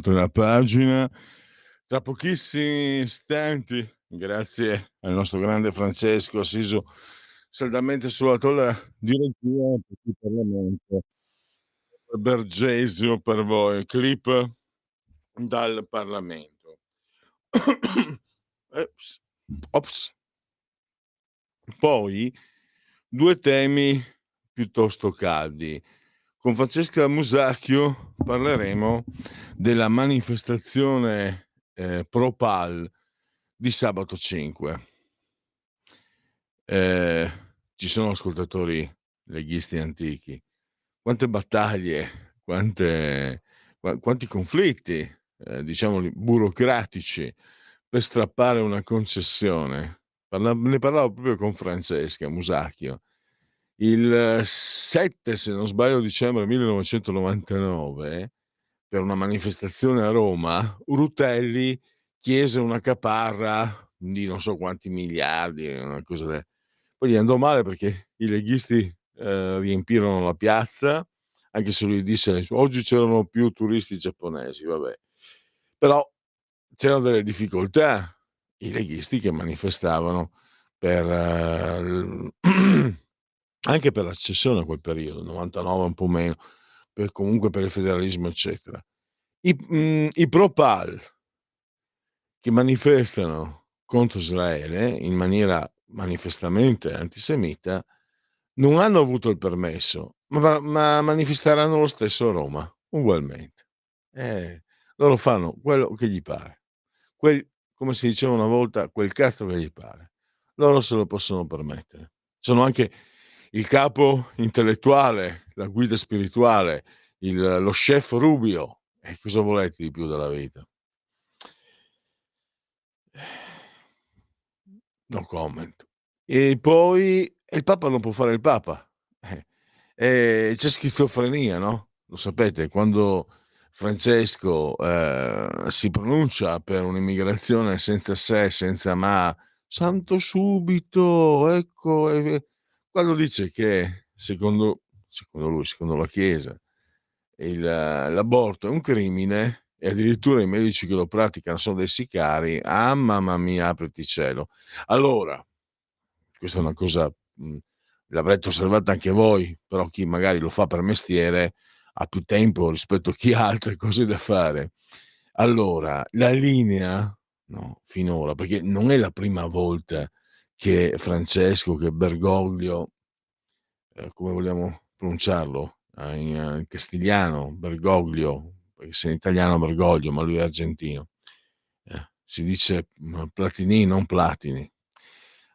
oltre la pagina. Tra pochissimi istanti, grazie al nostro grande Francesco, assiso saldamente sulla tolla di regia, per cui Parlamento, Bergesio per voi, clip dal Parlamento. Ops, ops. Poi 2 temi piuttosto caldi. Con Francesca Musacchio parleremo della manifestazione, pro PAL di sabato 5. Ehm, Ci sono ascoltatori leghisti antichi. Quante battaglie, quanti conflitti, diciamoli burocratici per strappare una concessione. Ne parlavo proprio con Francesca Musacchio. Il 7, se non sbaglio, dicembre 1999, per una manifestazione a Roma, Rutelli chiese una caparra di non so quanti miliardi, una cosa poi gli andò male perché i leghisti, riempirono la piazza, anche se lui disse: "Oggi c'erano più turisti giapponesi", vabbè. Però c'erano delle difficoltà. I leghisti che manifestavano per anche per l'accessione a quel periodo, 99 un po' meno, comunque per il federalismo eccetera. I pro PAL che manifestano contro Israele in maniera manifestamente antisemita, non hanno avuto il permesso, ma manifesteranno lo stesso a Roma, ugualmente. Loro fanno quello che gli pare. Come si diceva una volta, quel cazzo che gli pare. Loro se lo possono permettere. Sono anche il capo intellettuale, la guida spirituale, lo chef Rubio. E cosa volete di più dalla vita? No comment. E poi il Papa non può fare il Papa. C'è schizofrenia, no, lo sapete, quando Francesco, si pronuncia per un'immigrazione senza se, senza ma, santo subito, ecco, quando dice che secondo lui, secondo la Chiesa, l'aborto è un crimine e addirittura i medici che lo praticano sono dei sicari, ah mamma mia, apriti cielo. Allora, questa è una cosa, l'avrete osservata anche voi, però chi magari lo fa per mestiere ha più tempo rispetto a chi ha altre cose da fare. Allora, la linea, no, finora, perché non è la prima volta che Francesco, che Bergoglio, come vogliamo pronunciarlo, in castigliano, Bergoglio, perché se in italiano Bergoglio, ma lui è argentino. Si dice, Platini, non Platini.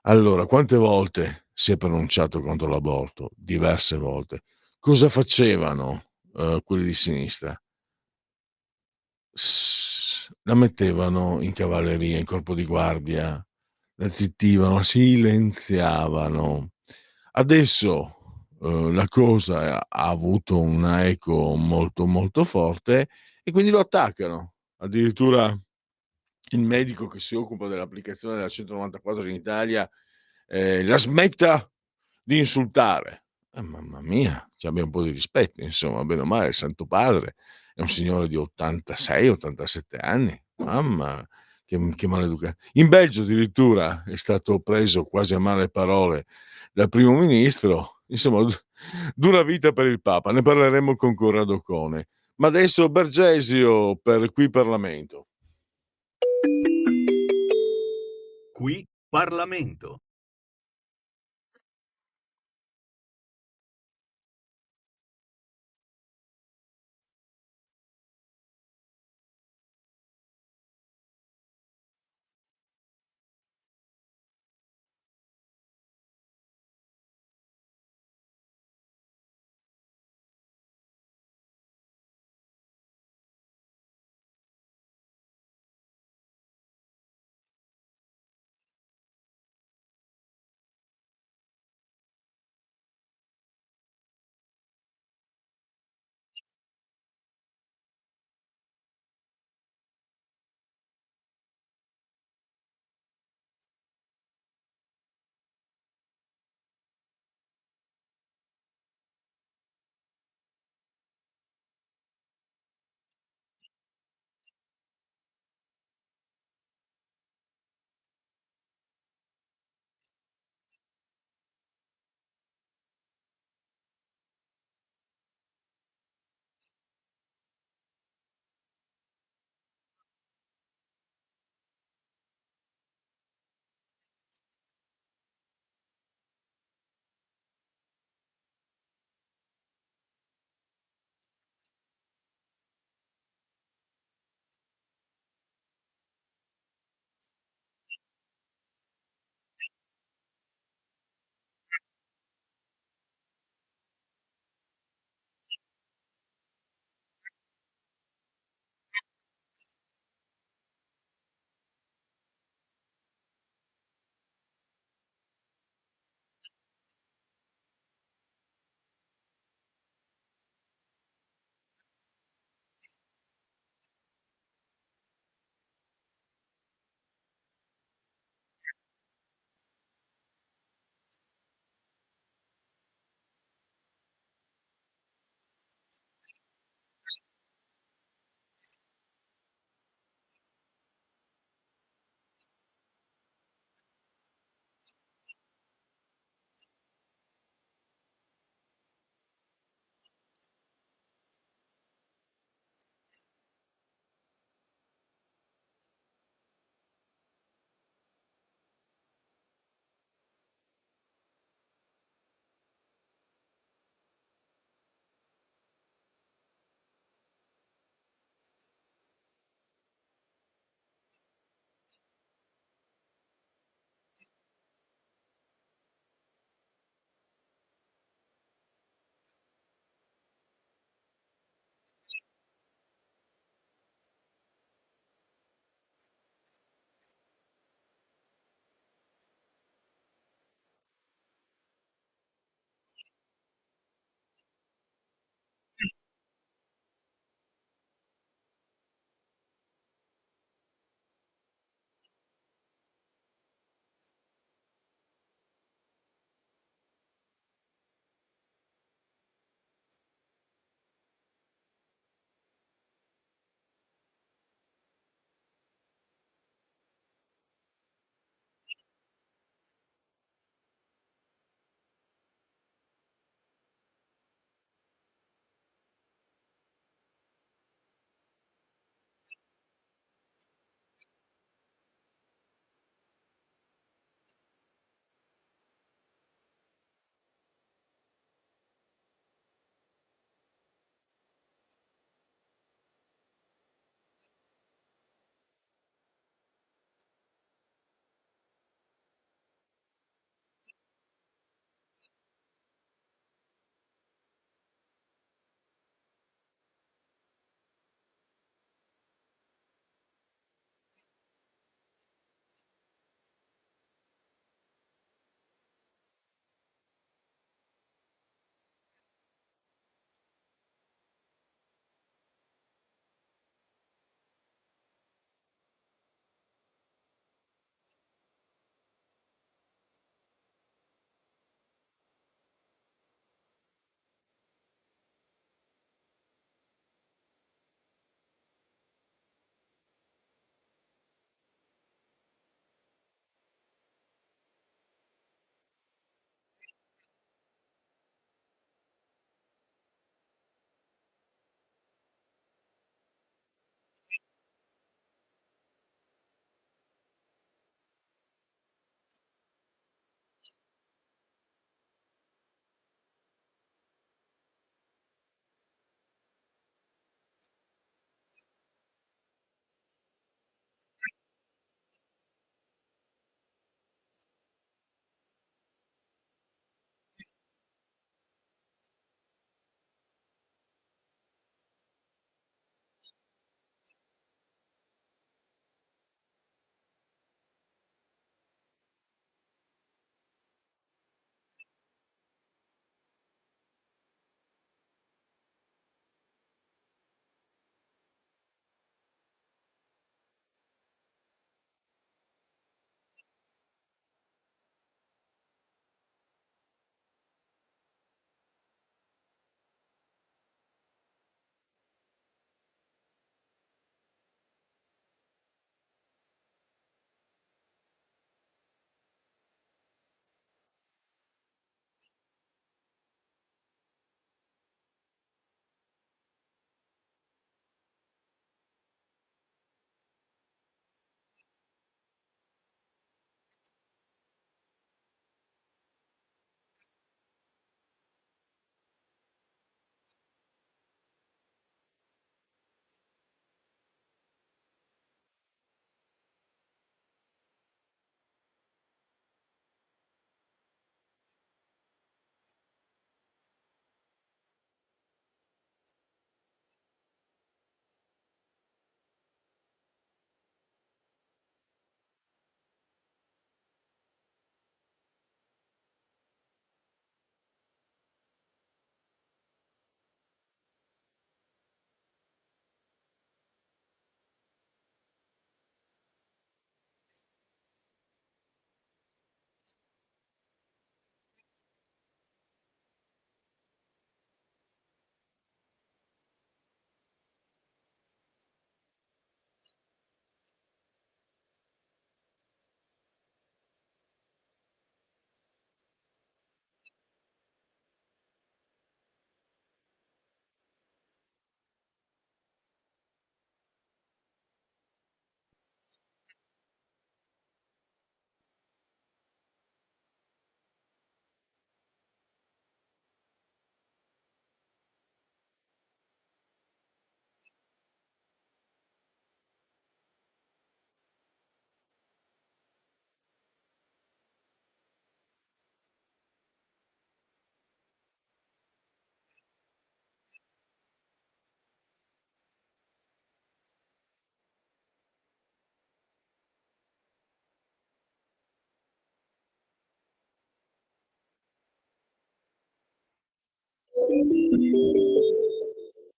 Allora, quante volte si è pronunciato contro l'aborto? Diverse volte. Cosa facevano, quelli di sinistra? La mettevano in cavalleria, in corpo di guardia, la zittivano, silenziavano. Adesso, la cosa ha avuto una eco molto, molto forte e quindi lo attaccano. Addirittura il medico che si occupa dell'applicazione della 194 in Italia, la smetta di insultare. Mamma mia, ci abbia un po' di rispetto insomma, bene o male il Santo Padre è un signore di 86, 87 anni. Mamma, che in Belgio addirittura è stato preso quasi a male parole dal primo ministro. Insomma, dura vita per il Papa, ne parleremo con Corrado Cone. Ma adesso Bergesio per Qui Parlamento. Qui Parlamento.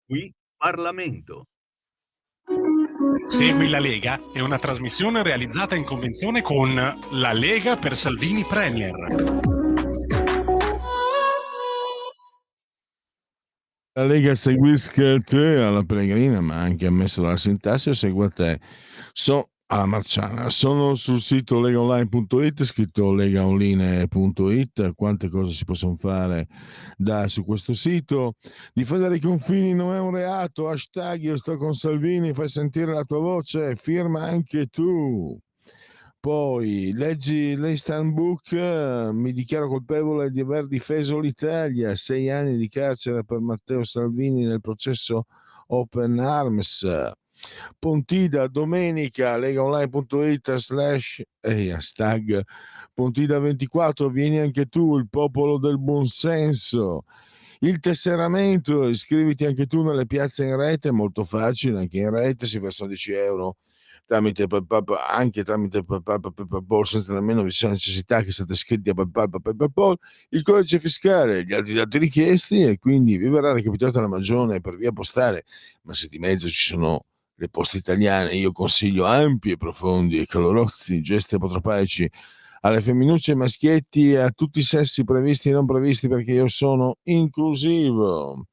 Qui Parlamento. Segui la Lega è una trasmissione realizzata in convenzione con La Lega per Salvini Premier. La Lega seguisca te alla Pellegrina, ma anche ammesso dalla sintassi, o segua te. Alla Marciana. Sono sul sito legaonline.it, scritto legaonline.it. Quante cose si possono fare su questo sito. Difendere i confini non è un reato. Hashtag io sto con Salvini, fai sentire la tua voce, firma anche tu. Poi leggi l'Instant Book, mi dichiaro colpevole di aver difeso l'Italia, 6 anni di carcere per Matteo Salvini nel processo Open Arms. Pontida domenica, legaonline.it hashtag Pontida24, vieni anche tu, il popolo del buonsenso. Il tesseramento, iscriviti anche tu nelle piazze in rete, molto facile, anche in rete si versano 10 euro tramite PayPal, anche tramite PayPal, senza nemmeno vi sia necessità che siate iscritti a PayPal, il codice fiscale, gli altri dati richiesti, e quindi vi verrà recapitata la magione per via postale, ma se di mezzo ci sono le poste italiane, io consiglio ampi e profondi e calorosi gesti apotropaici alle femminucce, ai maschietti e a tutti i sessi previsti e non previsti, perché io sono inclusivo.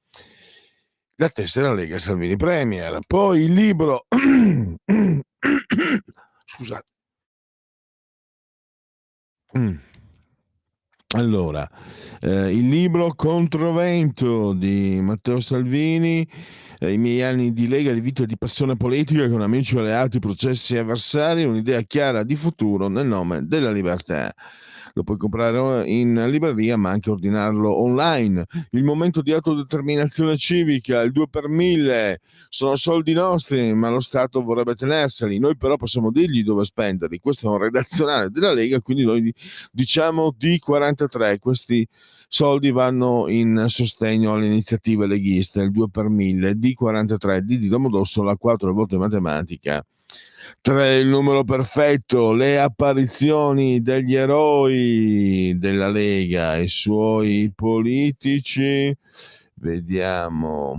La tessera Lega Salvini Premier. Poi il libro scusate. Allora, il libro Controvento di Matteo Salvini, i miei anni di Lega, di vita e di passione politica con amici, alleati, processi e avversari, un'idea chiara di futuro nel nome della libertà. Lo puoi comprare in libreria, ma anche ordinarlo online. Il momento di autodeterminazione civica, il 2 per 1000, sono soldi nostri, ma lo Stato vorrebbe tenerseli. Noi però possiamo dirgli dove spenderli. Questo è un redazionale della Lega, quindi noi diciamo D43, questi soldi vanno in sostegno alle iniziative leghiste, il 2 per 1000, D43, D di Domodossola, 4 volte matematica, 3 il numero perfetto, le apparizioni degli eroi della Lega e suoi politici, vediamo,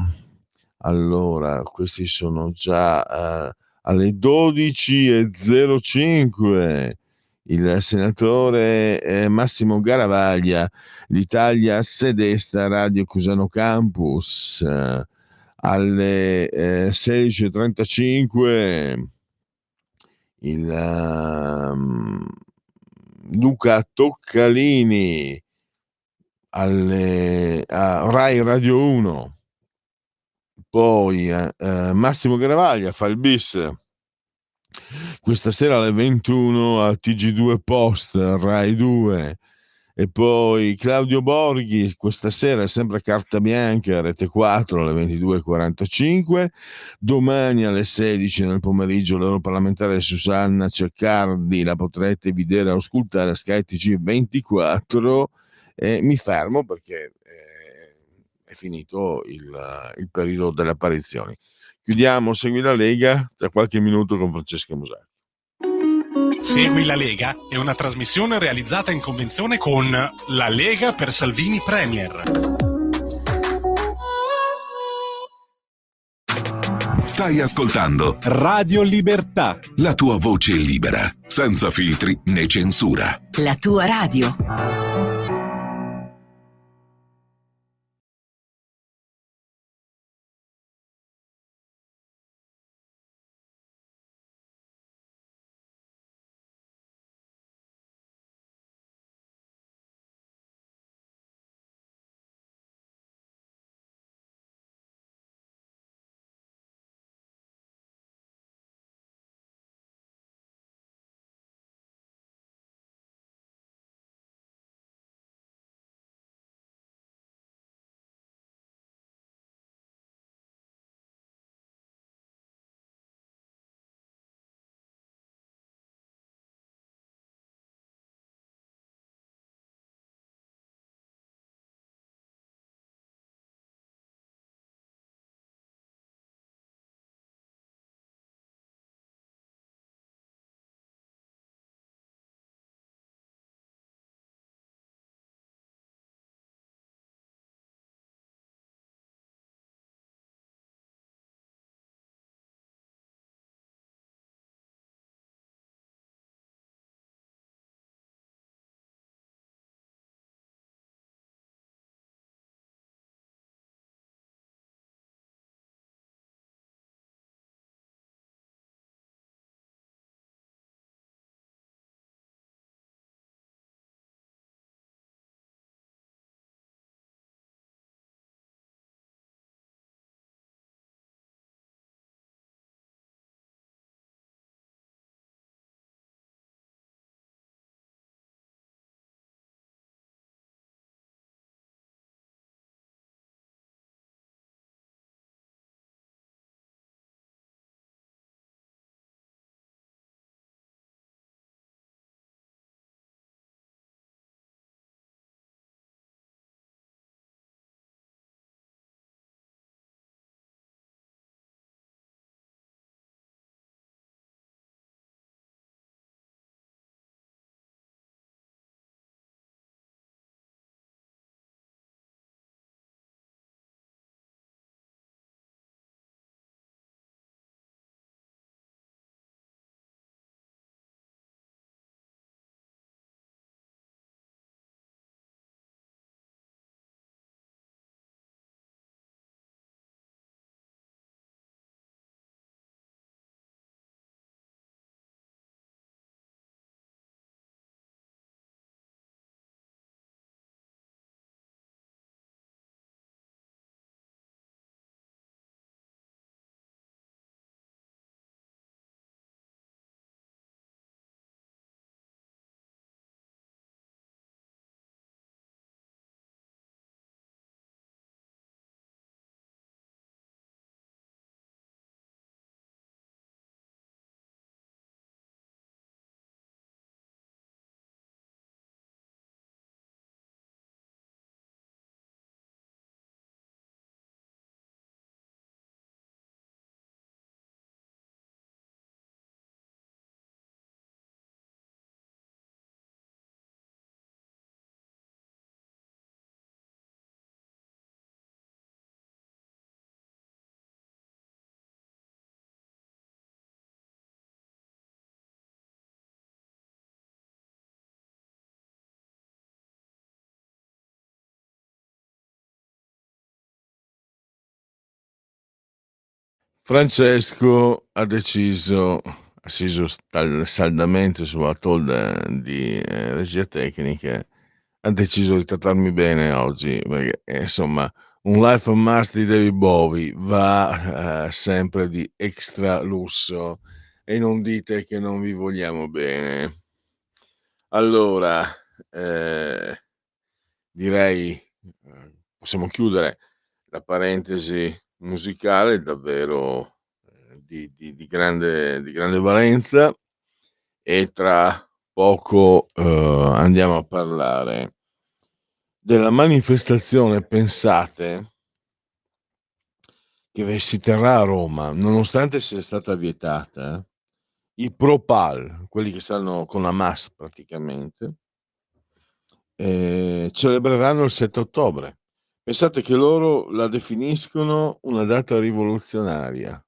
allora, questi sono già alle 12:05, il senatore Massimo Garavaglia, l'Italia Sedesta, Radio Cusano Campus, alle 16:35 il Luca Toccalini a Rai Radio 1, poi Massimo Garavaglia fa il bis questa sera alle 21 a TG2 Post, Rai 2, e poi Claudio Borghi questa sera è sempre carta bianca, Rete 4 alle 22:45, domani alle 16 nel pomeriggio l'europarlamentare Susanna Ceccardi, la potrete vedere o ascoltare a Sky TG24, e mi fermo perché è finito il periodo delle apparizioni. Chiudiamo Segui la Lega tra qualche minuto con Francesca Musacchio. Segui la Lega è una trasmissione realizzata in convenzione con La Lega per Salvini Premier. Stai ascoltando Radio Libertà, la tua voce libera, senza filtri né censura. La tua radio. Francesco ha deciso, assiso saldamente sulla tolla di regia tecniche, ha deciso di trattarmi bene oggi, perché insomma un Life on Mars di David Bowie va sempre di extra lusso e non dite che non vi vogliamo bene. Allora, direi possiamo chiudere la parentesi musicale davvero di grande valenza, e tra poco andiamo a parlare della manifestazione, pensate, che si terrà a Roma, nonostante sia stata vietata. I Pro-Pal, quelli che stanno con Hamas praticamente, celebreranno il 7 ottobre. Pensate che loro la definiscono una data rivoluzionaria.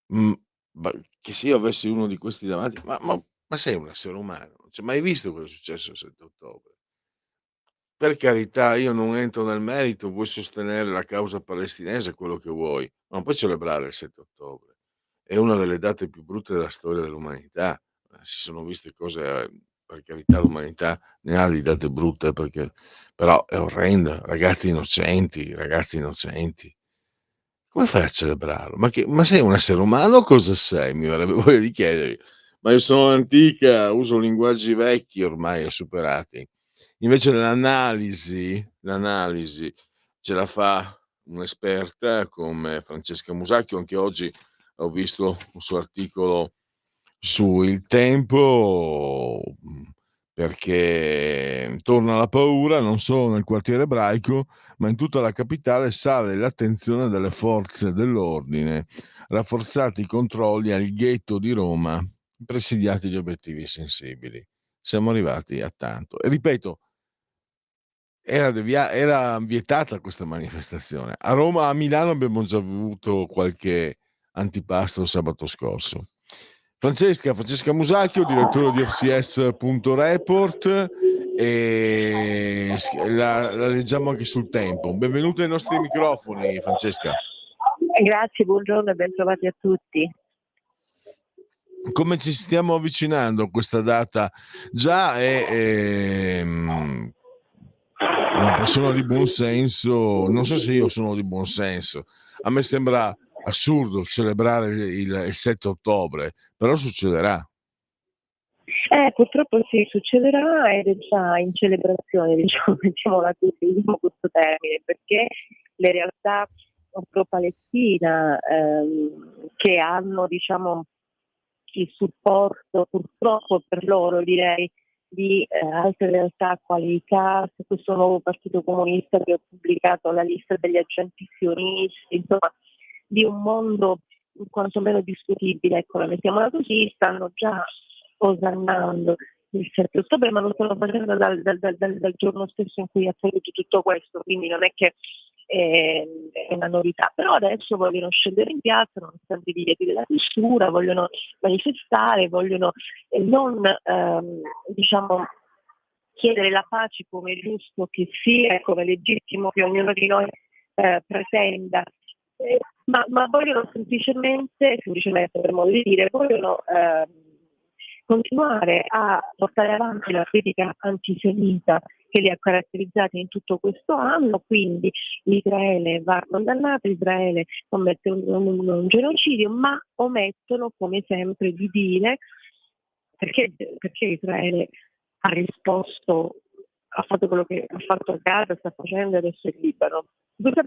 Mhmm, ma che se io avessi uno di questi davanti, ma sei un essere umano? Cioè, ma hai visto cosa è successo il 7 ottobre? Per carità, io non entro nel merito, vuoi sostenere la causa palestinese, quello che vuoi, ma non puoi celebrare il 7 ottobre. È una delle date più brutte della storia dell'umanità. Si sono viste cose, per carità, l'umanità ne ha di date brutte, perché però è orrenda. Ragazzi innocenti. Come fai a celebrarlo? Ma sei un essere umano o cosa sei? Mi verrebbe voglia di chiedergli. Ma io sono antica, uso linguaggi vecchi ormai e superati. Invece l'analisi ce la fa un'esperta come Francesca Musacchio. Anche oggi ho visto un suo articolo su Il Tempo, perché torna la paura non solo nel quartiere ebraico, ma in tutta la capitale sale l'attenzione delle forze dell'ordine, rafforzati i controlli al ghetto di Roma, presidiati gli obiettivi sensibili. Siamo arrivati a tanto. E ripeto, era vietata questa manifestazione. A Roma, a Milano abbiamo già avuto qualche antipasto sabato scorso. Francesca Musacchio, direttore di FCS.report, e la leggiamo anche sul Tempo. Benvenuta ai nostri microfoni, Francesca. Grazie, buongiorno e bentrovati a tutti. Come ci stiamo avvicinando a questa data? Già è una persona di buon senso, non so se io sono di buon senso, a me sembra assurdo celebrare il 7 ottobre, però succederà. Purtroppo sì, succederà ed è già in celebrazione, diciamo, mettiamola così, usiamo questo termine, perché le realtà pro-Palestina che hanno, diciamo, il supporto, purtroppo per loro direi, di altre realtà quali il CAS, questo nuovo partito comunista che ha pubblicato la lista degli agenti sionisti, insomma, di un mondo quantomeno discutibile, ecco, la mettiamola così, stanno già osannando il 7 ottobre, ma lo stanno facendo dal giorno stesso in cui è accaduto tutto questo, quindi non è che è una novità, però adesso vogliono scendere in piazza nonostante i divieti della chiusura, vogliono manifestare, vogliono non diciamo chiedere la pace come è giusto che sia e come è legittimo che ognuno di noi pretenda, ma vogliono semplicemente per modo di dire, vogliono continuare a portare avanti la critica antisemita che li ha caratterizzati in tutto questo anno, quindi Israele va condannato, Israele commette un genocidio, ma omettono come sempre di dire perché Israele ha risposto, ha fatto quello che ha fatto a Gaza, sta facendo adesso il Libano. Questa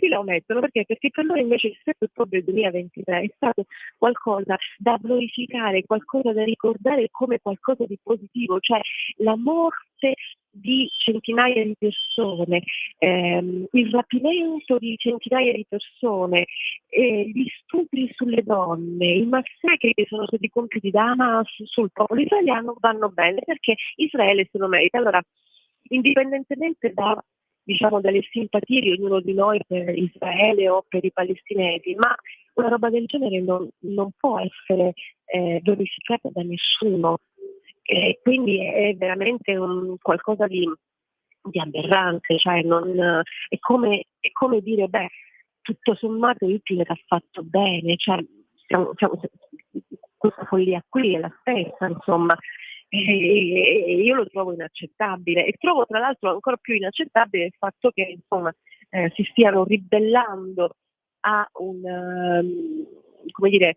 la omettono perché per loro invece il 7 ottobre 2023 è stato qualcosa da glorificare, qualcosa da ricordare come qualcosa di positivo, cioè la morte di centinaia di persone, il rapimento di centinaia di persone, gli stupri sulle donne, i massacri che sono stati compiuti da Hamas sul popolo israeliano vanno bene perché Israele se lo merita. Allora, indipendentemente dalle simpatie di ognuno di noi per Israele o per i palestinesi, ma una roba del genere non può essere glorificata da nessuno. Quindi è veramente qualcosa di aberrante, cioè è come dire, tutto sommato Hitler ha fatto bene, cioè questa follia qui è la stessa, insomma. Io lo trovo inaccettabile, e trovo tra l'altro ancora più inaccettabile il fatto che, insomma, si stiano ribellando a come dire,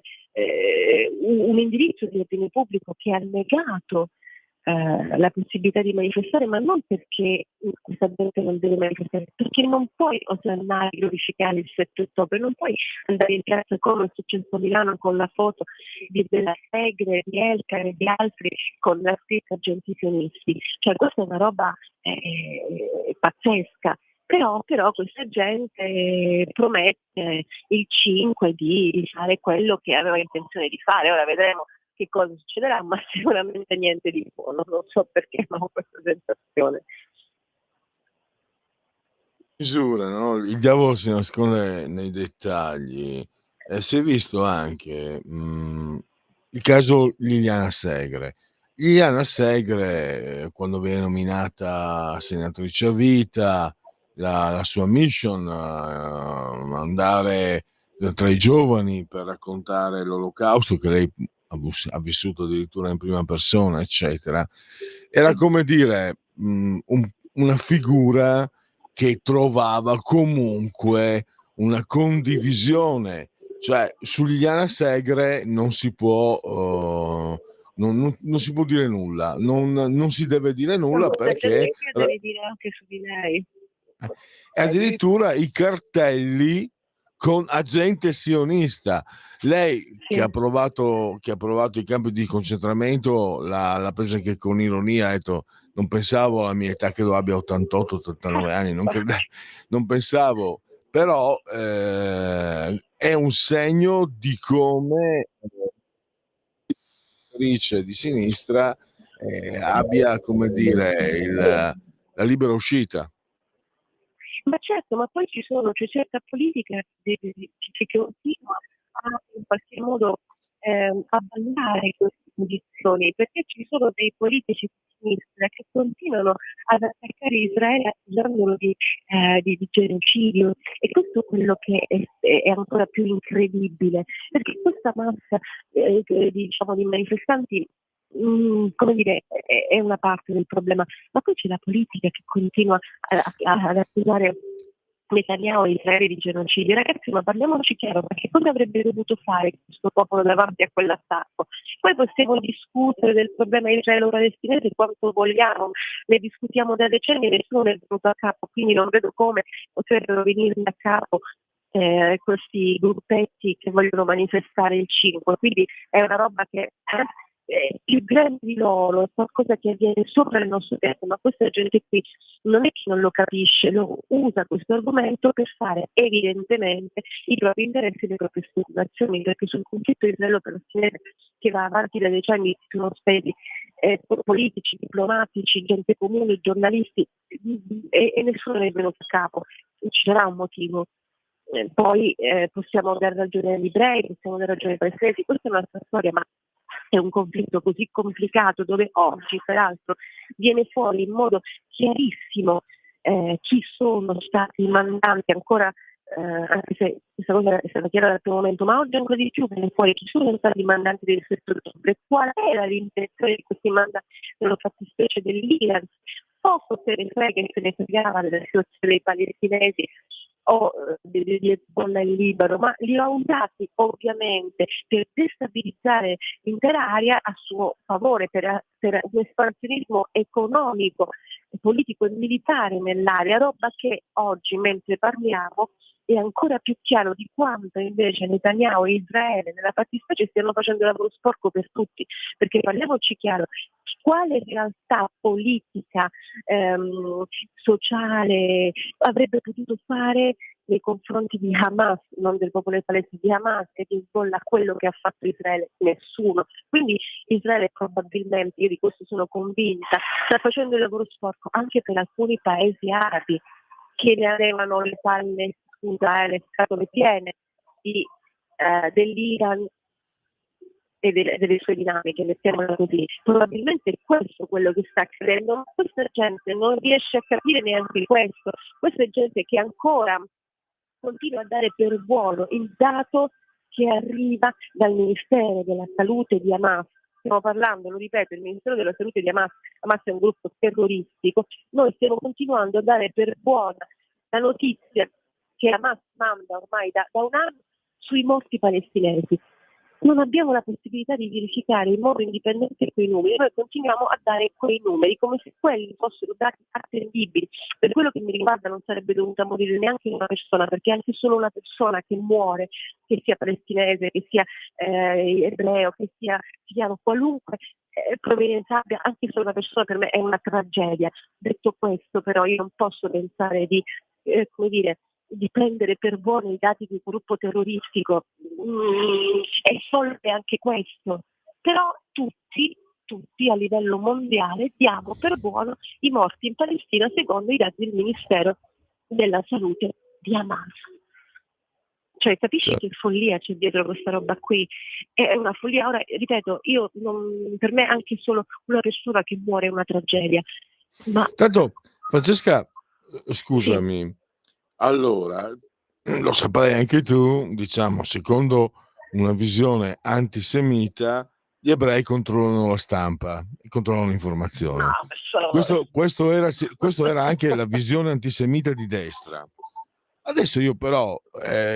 un indirizzo di ordine pubblico che ha negato la possibilità di manifestare, ma non perché questa gente non deve manifestare, perché non puoi osannare, glorificare il 7 ottobre, non puoi andare in piazza come è successo a Milano con la foto della Segre, di Elkann e di altri con la scritta agenti sionisti. Cioè, questa è una roba pazzesca. Però questa gente promette il 5 di fare quello che aveva intenzione di fare. Ora vedremo che cosa succederà, ma sicuramente niente di buono. Non so perché, ma ho questa sensazione. Misura, no? Il diavolo si nasconde nei dettagli. Si è visto anche il caso Liliana Segre. Liliana Segre, quando viene nominata senatrice a vita, la sua mission, andare tra i giovani per raccontare l'olocausto che lei ha vissuto addirittura in prima persona, eccetera, era come dire una figura che trovava comunque una condivisione, cioè su Liliana Segre non si può non si può dire nulla, non si deve dire nulla perché Devi dire anche su di lei. e addirittura i cartelli con agente sionista. Lei Sì. che ha provato i campi di concentramento l'ha presa anche con ironia, ha detto: "Non pensavo alla mia età, credo abbia 88, 89 anni, non pensavo". Però è un segno di come di sinistra abbia, come dire, la libera uscita. Ma certo, ma poi c'è certa politica che continua a in qualche modo avallare queste condizioni, perché ci sono dei politici di sinistra che continuano ad attaccare Israele accusandolo di genocidio, e questo è quello che è ancora più incredibile, perché questa massa di manifestanti, come dire, è una parte del problema, ma poi c'è la politica che continua ad accusare Netanyahu e Israele di genocidio. Ragazzi, ma parliamoci chiaro, perché cosa avrebbe dovuto fare questo popolo davanti a quell'attacco? Poi possiamo discutere del problema israelo-palestinese quanto vogliamo, ne discutiamo da decenni e nessuno ne è venuto a capo, quindi non vedo come potrebbero venirne a capo questi gruppetti che vogliono manifestare il 5. Quindi è una roba che è più grande di loro, è qualcosa che avviene sopra il nostro tetto, ma questa gente qui non è che non lo capisce, usa questo argomento per fare evidentemente i propri interessi e le proprie speculazioni, perché sul conflitto israelo-palestinese che va avanti da decenni sono spesi politici, diplomatici, gente comune, giornalisti, e nessuno ne è venuto a capo. Ci sarà un motivo. Poi possiamo dare ragione agli ebrei, possiamo dare ragione ai palestinesi, questa è un'altra storia, ma è un conflitto così complicato dove oggi peraltro viene fuori in modo chiarissimo chi sono stati i mandanti, ancora anche se questa cosa è stata chiara dal primo momento, ma oggi ancora di più viene fuori chi sono stati i mandanti del 7 ottobre, qual era l'intenzione di questi mandanti nella fattispecie dell'Iran. Poco se ne fregava della situazione dei palestinesi o di Hezbollah in Libano, ma li ha usati ovviamente per destabilizzare l'intera area a suo favore, per un espansionismo economico, politico e militare nell'area, roba che oggi, mentre parliamo, è ancora più chiaro di quanto invece Netanyahu e Israele nella fattispecie stiano facendo il lavoro sporco per tutti, perché parliamoci chiaro, quale realtà politica, sociale avrebbe potuto fare nei confronti di Hamas, non del popolo palestinese, di Hamas e di Hezbollah, quello che ha fatto Israele? Nessuno. Quindi Israele probabilmente, io di questo sono convinta, sta facendo il lavoro sporco anche per alcuni paesi arabi che ne avevano le palle, le scatole piene dell'Iran e delle sue dinamiche, mettiamola così. Probabilmente questo è quello che sta accadendo, ma questa gente non riesce a capire neanche questo. Questa è gente che ancora continua a dare per buono il dato che arriva dal Ministero della Salute di Hamas. Stiamo parlando, lo ripeto, il Ministero della Salute di Hamas è un gruppo terroristico. Noi stiamo continuando a dare per buona la notizia che Hamas manda ormai da un anno sui morti palestinesi. Non abbiamo la possibilità di verificare in modo indipendente quei numeri, noi continuiamo a dare quei numeri come se quelli fossero dati attendibili. Per quello che mi riguarda non sarebbe dovuta morire neanche una persona, perché anche solo una persona che muore, che sia palestinese, che sia ebreo, che sia siriano, qualunque provenienza abbia, anche solo una persona per me è una tragedia. Detto questo, però, io non posso pensare di prendere per buono i dati di un gruppo terroristico, è folle anche questo, però tutti a livello mondiale diamo per buono i morti in Palestina secondo i dati del Ministero della Salute di Hamas. Cioè, capisci che follia c'è dietro questa roba qui? È una follia. Ora, ripeto, per me anche solo una persona che muore è una tragedia. Ma Tanto, Francesca, scusami, sì. allora, lo saprai anche tu, diciamo, secondo una visione antisemita, gli ebrei controllano la stampa, controllano l'informazione. Questo era anche la visione antisemita di destra. Adesso io però,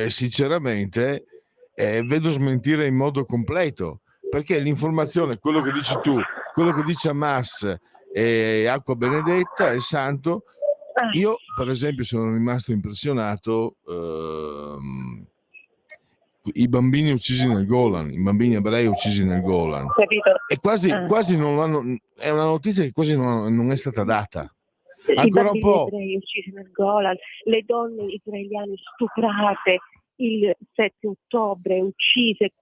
sinceramente, vedo smentire in modo completo, perché l'informazione, quello che dici tu, quello che dice Hamas è acqua benedetta, è santo. Io, per esempio, sono rimasto impressionato, i bambini uccisi nel Golan, i bambini ebrei uccisi nel Golan, Capito? e quasi non l'hanno, è una notizia che quasi non è stata data. I Ancora un bambini po'. ebrei uccisi nel Golan, le donne israeliane stuprate il 7 ottobre, uccise,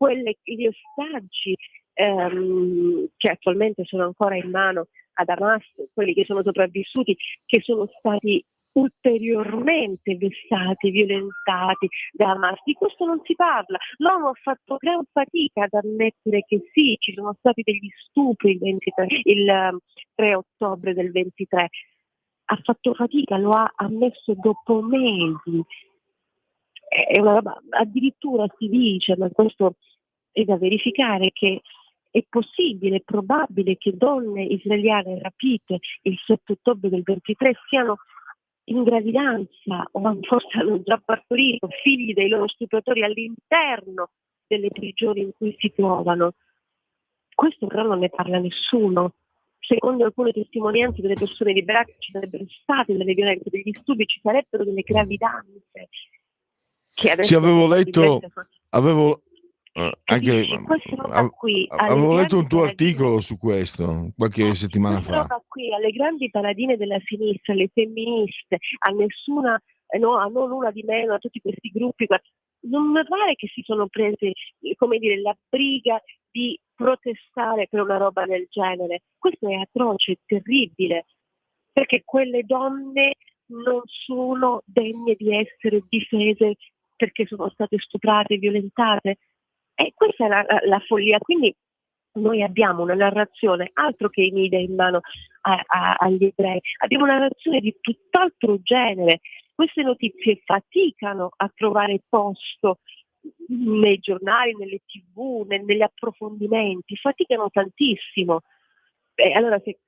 gli ostaggi che attualmente sono ancora in mano ad Hamas, quelli che sono sopravvissuti, che sono stati ulteriormente vessati, violentati da Hamas. Di questo non si parla. L'ONU ha fatto gran fatica ad ammettere che sì, ci sono stati degli stupri il 3 ottobre del 23. Ha fatto fatica, lo ha ammesso dopo mesi. È una roba, addirittura si dice, ma questo è da verificare, che è possibile, è probabile che donne israeliane rapite il 7 ottobre del 23 siano in gravidanza o forse hanno già partorito figli dei loro stupratori all'interno delle prigioni in cui si trovano. Questo però non ne parla nessuno. Secondo alcune testimonianze delle persone liberate ci sarebbero state delle violenze, degli stupri, ci sarebbero delle gravidanze che adesso Sì, avevo letto anche capisci? Questa roba qui alle avevo letto grandi un tuo paradine, articolo su questo qualche settimana questa fa. roba qui alle grandi paladine della sinistra, alle femministe, a nessuna, no, a non una di meno, a tutti questi gruppi, non mi pare che si sono prese, come dire, la briga di protestare per una roba del genere. Questo è atroce, è terribile, perché quelle donne non sono degne di essere difese perché sono state stuprate, violentate. E questa è la follia. Quindi noi abbiamo una narrazione, altro che i media in mano agli ebrei, abbiamo una narrazione di tutt'altro genere. Queste notizie faticano a trovare posto nei giornali, nelle TV, negli approfondimenti, faticano tantissimo. Allora se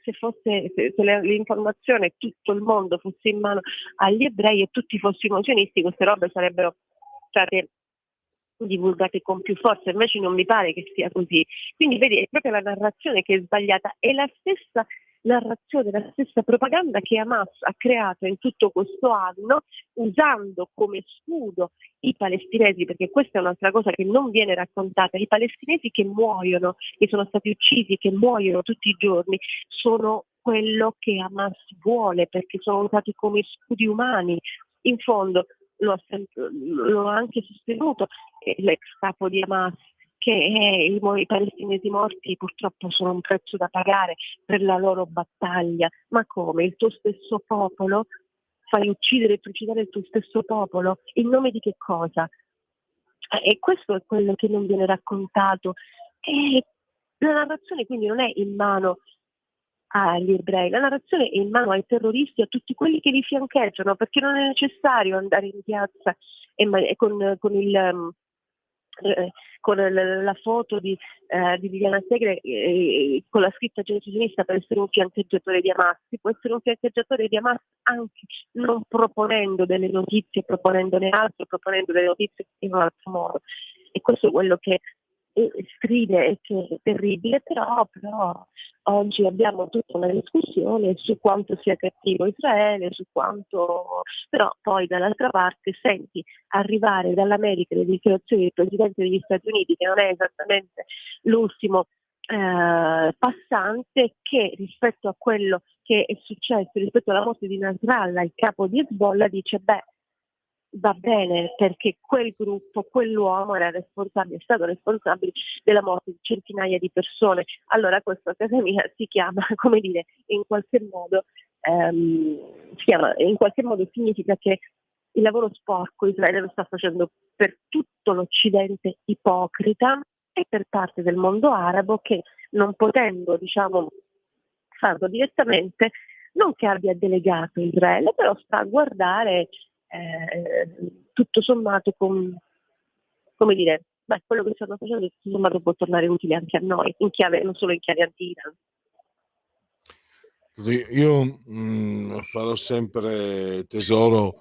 l'informazione, tutto il mondo fosse in mano agli ebrei e tutti fossimo sionisti, queste robe sarebbero state divulgate con più forza, invece non mi pare che sia così. Quindi vedi, è proprio la narrazione che è sbagliata, è la stessa narrazione, la stessa propaganda che Hamas ha creato in tutto questo anno, usando come scudo i palestinesi, perché questa è un'altra cosa che non viene raccontata. I palestinesi che muoiono, che sono stati uccisi, che muoiono tutti i giorni, sono quello che Hamas vuole, perché sono usati come scudi umani. In fondo l'ho anche sostenuto l'ex capo di Hamas, che i palestinesi morti purtroppo sono un prezzo da pagare per la loro battaglia. Ma come? Il tuo stesso popolo? Fai uccidere e trucidare il tuo stesso popolo? In nome di che cosa? E questo è quello che non viene raccontato. E la narrazione quindi non è in mano agli ebrei, la narrazione è in mano ai terroristi e a tutti quelli che li fiancheggiano, perché non è necessario andare in piazza con la foto di Viviana Segre con la scritta genocide per essere un fiancheggiatore di Hamas. Si può essere un fiancheggiatore di Hamas anche non proponendo delle notizie, proponendone altre, proponendo delle notizie in un altro modo. E questo è quello che scrive e che è terribile, però oggi abbiamo tutta una discussione su quanto sia cattivo Israele, su quanto, però poi dall'altra parte senti arrivare dall'America le dichiarazioni del Presidente degli Stati Uniti, che non è esattamente l'ultimo passante, che rispetto a quello che è successo, rispetto alla morte di Nasrallah, il capo di Hezbollah, dice va bene, perché quel gruppo, quell'uomo è stato responsabile della morte di centinaia di persone. Allora questo a casa mia si chiama, come dire, in qualche modo significa che il lavoro sporco Israele lo sta facendo per tutto l'Occidente ipocrita e per parte del mondo arabo, che non potendo, farlo direttamente, non che abbia delegato Israele, però sta a guardare tutto sommato quello che stanno facendo tutto sommato può tornare utile anche a noi, non solo in chiave anti-Iran. Io farò sempre tesoro,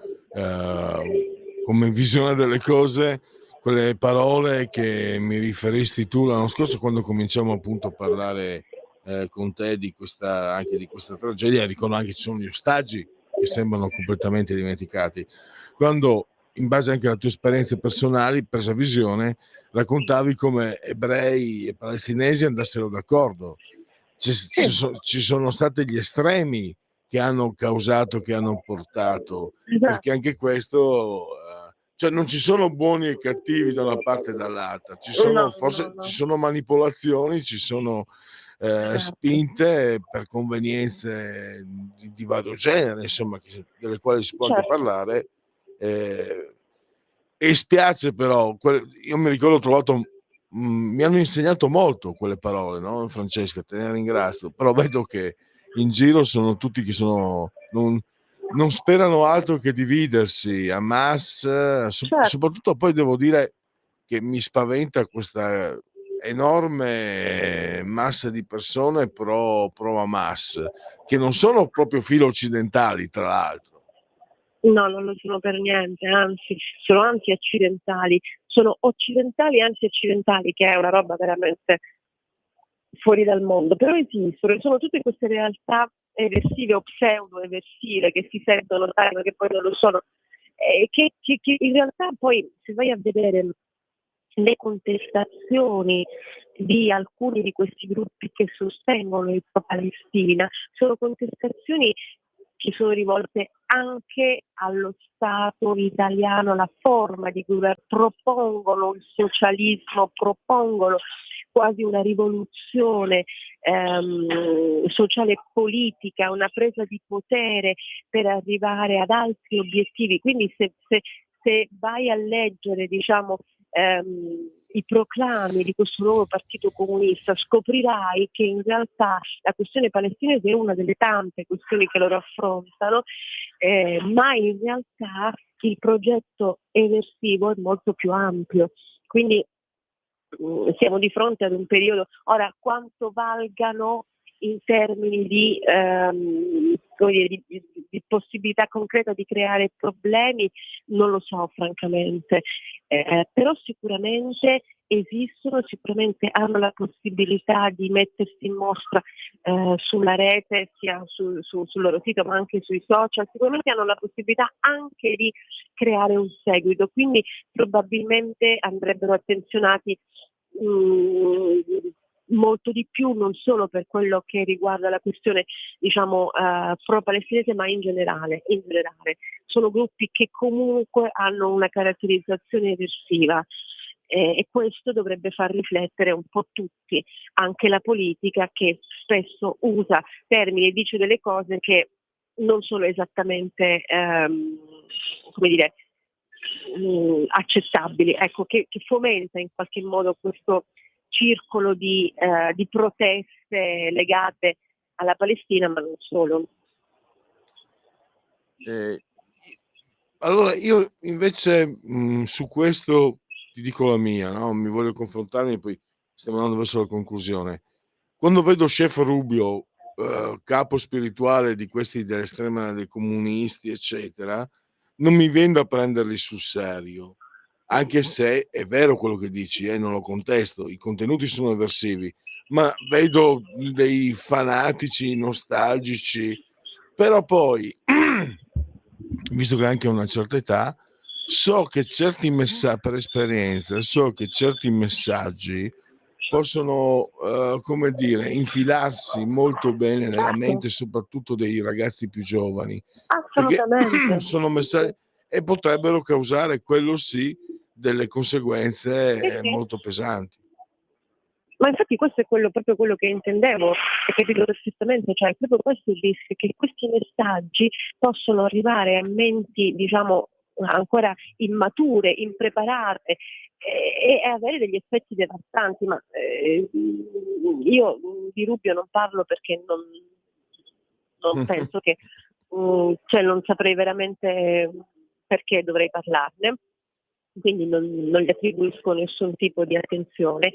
come visione delle cose, quelle parole che mi riferisti tu l'anno scorso quando cominciamo appunto a parlare con te anche di questa tragedia. Ricordo anche che ci sono gli ostaggi che sembrano completamente dimenticati. Quando, in base anche alle tue esperienze personali, presa visione, raccontavi come ebrei e palestinesi andassero d'accordo. Ci sono stati gli estremi che hanno portato, perché anche questo, cioè non ci sono buoni e cattivi da una parte e dall'altra, ci sono manipolazioni, ci sono spinte per convenienze di vario genere, insomma, delle quali si può anche parlare. E spiace, però io mi ricordo, ho trovato, mi hanno insegnato molto quelle parole, no, Francesca, te ne ringrazio, però vedo che in giro sono tutti che non sperano altro che dividersi. Hamas, soprattutto poi devo dire che mi spaventa questa enorme massa di persone pro Hamas, che non sono proprio filo occidentali, tra l'altro. No, non lo sono per niente, anzi, sono anti-occidentali, sono occidentali anti-occidentali, che è una roba veramente fuori dal mondo, però esistono, sono tutte queste realtà eversive o pseudo-eversive che si sentono tale, ma che poi non lo sono, che in realtà poi, se vai a vedere le contestazioni di alcuni di questi gruppi che sostengono il pro-Palestina, sono contestazioni che sono rivolte anche allo Stato italiano, la forma di governo, propongono il socialismo, propongono quasi una rivoluzione sociale e politica, una presa di potere per arrivare ad altri obiettivi. Quindi se vai a leggere, i proclami di questo nuovo partito comunista, scoprirai che in realtà la questione palestinese è una delle tante questioni che loro affrontano, ma in realtà il progetto eversivo è molto più ampio. Quindi siamo di fronte ad un periodo, ora quanto valgano in termini di possibilità concreta di creare problemi, non lo so francamente, però sicuramente esistono, sicuramente hanno la possibilità di mettersi in mostra sulla rete, sia sul loro sito ma anche sui social, sicuramente hanno la possibilità anche di creare un seguito, quindi probabilmente andrebbero attenzionati molto di più, non solo per quello che riguarda la questione pro-palestinese, ma in generale. Sono gruppi che comunque hanno una caratterizzazione eversiva e questo dovrebbe far riflettere un po' tutti, anche la politica, che spesso usa termini e dice delle cose che non sono esattamente accettabili, ecco, che fomenta in qualche modo questo circolo di proteste legate alla Palestina, ma non solo. Allora io invece, su questo ti dico la mia, no, mi voglio confrontarmi, poi stiamo andando verso la conclusione. Quando vedo Chef Rubio, capo spirituale di questi dell'estrema dei comunisti, eccetera, non mi vien da prenderli sul serio, anche se è vero quello che dici, non lo contesto, i contenuti sono eversivi, ma vedo dei fanatici nostalgici, però poi visto che anche a una certa età, so che certi messa per esperienza, so che certi messaggi possono, come dire, infilarsi molto bene nella Certo, mente, soprattutto dei ragazzi più giovani, perché assolutamente. sono messaggi e potrebbero causare, quello sì, delle Sì, conseguenze sì. molto pesanti. Ma infatti questo è proprio quello che intendevo, hai capito perfettamente, cioè proprio questo è il rischio, che questi messaggi possono arrivare a menti, diciamo, ancora immature, impreparate, e avere degli effetti devastanti. Ma io di Rubio non parlo perché non penso che, cioè non saprei veramente perché dovrei parlarne, quindi non gli attribuisco nessun tipo di attenzione,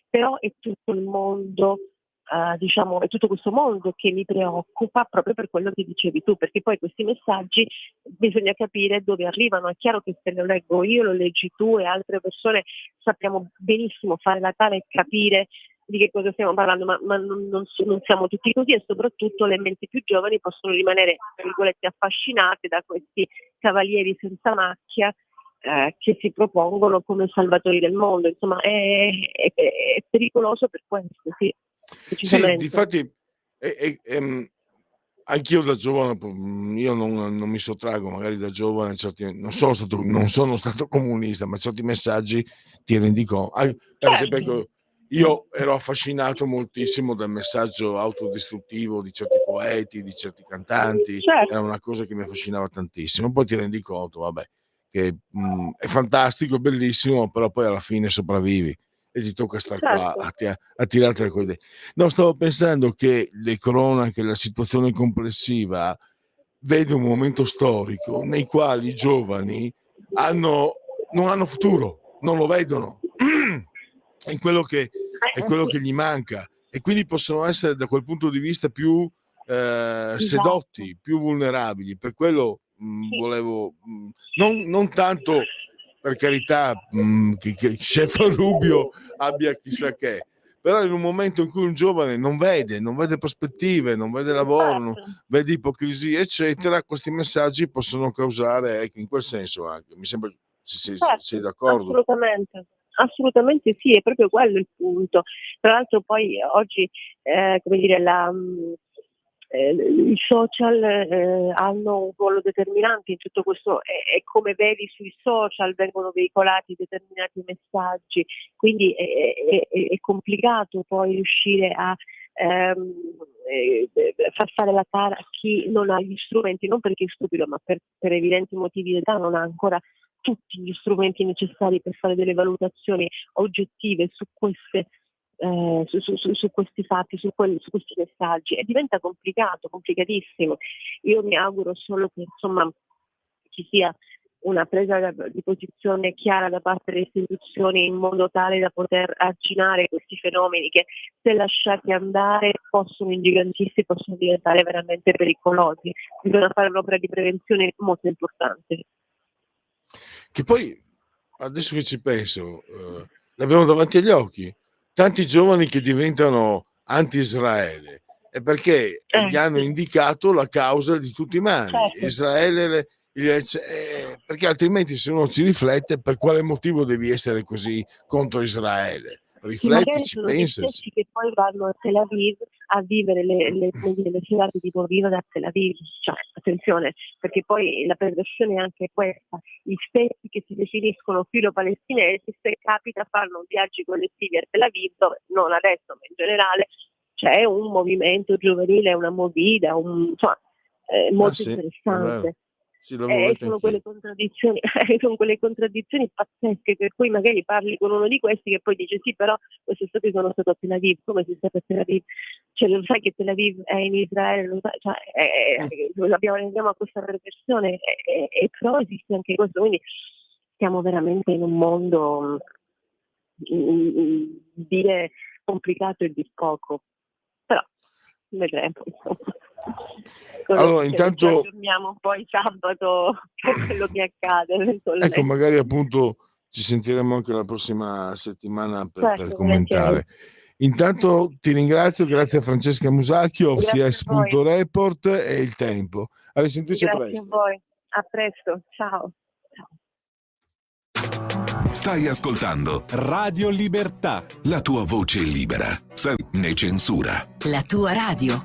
però è tutto il mondo, diciamo, è tutto questo mondo che mi preoccupa proprio per quello che dicevi tu, perché poi questi messaggi bisogna capire dove arrivano. È chiaro che se lo leggo io, lo leggi tu e altre persone, sappiamo benissimo fare la tara e capire di che cosa stiamo parlando, ma non siamo tutti così, e soprattutto le menti più giovani possono rimanere, tra virgolette, affascinate da questi cavalieri senza macchia, che si propongono come salvatori del mondo. Insomma, è pericoloso per questo, sì, Sì, decisamente. difatti, anch'io da giovane, io non mi sottraggo magari da giovane a certi, non sono stato comunista, ma certi messaggi ti rendi per esempio, Certo, ecco, io ero affascinato moltissimo dal messaggio autodistruttivo di certi poeti, di certi cantanti, era certo, una cosa che mi affascinava tantissimo. Poi ti rendi conto, vabbè, che, è fantastico, è bellissimo, però poi alla fine sopravvivi e ti tocca star qua certo. a tirartene coi de no, stavo pensando che le cronache, la situazione complessiva vede un momento storico nei quali i giovani non hanno futuro, non lo vedono. È quello che è quello Sì, che gli manca, e quindi possono essere da quel punto di vista più, esatto. sedotti, più vulnerabili. Per quello, Sì, volevo, non tanto, per carità, che Chef Rubio abbia chissà che, però in un momento in cui un giovane non vede prospettive, non vede lavoro, certo, vede ipocrisia, eccetera, questi messaggi possono causare, ecco, in quel senso anche. Mi sembra, se sei certo, d'accordo. assolutamente. Assolutamente sì, è proprio quello il punto. Tra l'altro poi oggi, come dire, i social hanno un ruolo determinante in tutto questo, e come vedi sui social vengono veicolati determinati messaggi, quindi è complicato poi riuscire a far fare la tara a chi non ha gli strumenti, non perché è stupido, ma per evidenti motivi di età non ha ancora tutti gli strumenti necessari per fare delle valutazioni oggettive su queste, su questi fatti, su questi messaggi, e diventa complicato, complicatissimo. Io mi auguro solo che, insomma, ci sia una presa di posizione chiara da parte delle istituzioni, in modo tale da poter arginare questi fenomeni che, se lasciati andare, possono ingigantirsi, possono diventare veramente pericolosi. Bisogna fare un'opera di prevenzione molto importante. Che poi, adesso che ci penso, l'abbiamo davanti agli occhi. Tanti giovani che diventano anti-Israele, è perché gli hanno Sì, indicato la causa di tutti i mali. certo. Israele, perché altrimenti, se uno ci riflette, per quale motivo devi essere così contro Israele? Sì, magari Riflettici, sono gli pensaci. stessi che poi vanno a Tel Aviv a vivere come dire, le serate di Borriva da Tel Aviv. Cioè, attenzione, perché poi la perversione è anche questa. Gli stessi che si definiscono filo-palestinesi, se capita, fanno viaggi collettivi a Tel Aviv, dove non adesso, ma in generale c'è un movimento giovanile, una movida, insomma, Ah molto sì, è vero. interessante. Sì, l'avevo letto Sono quelle anch'io. contraddizioni, sono quelle contraddizioni pazzesche, per cui magari parli con uno di questi che poi dice sì, però quest'estate sono stato a Tel Aviv, come se state a Tel Aviv? cioè lo sai che Tel Aviv è in Israele, lo sai, cioè, arriviamo a questa repressione e però esiste anche questo, quindi siamo veramente in un mondo dire complicato e di poco, però vedremo, insomma. Allora, Ci intanto, aggiorniamo un po' il sabato per quello che accade ecco, eventualmente. magari appunto ci sentiremo anche la prossima settimana per Certo, commentare. volentieri. Intanto ti ringrazio, grazie a Francesca Musacchio, Grazie a voi. FCS.report e Il Tempo. A risentirci Grazie a presto. voi, a presto, ciao. Stai ascoltando Radio Libertà. la tua voce libera, né censura. La tua radio.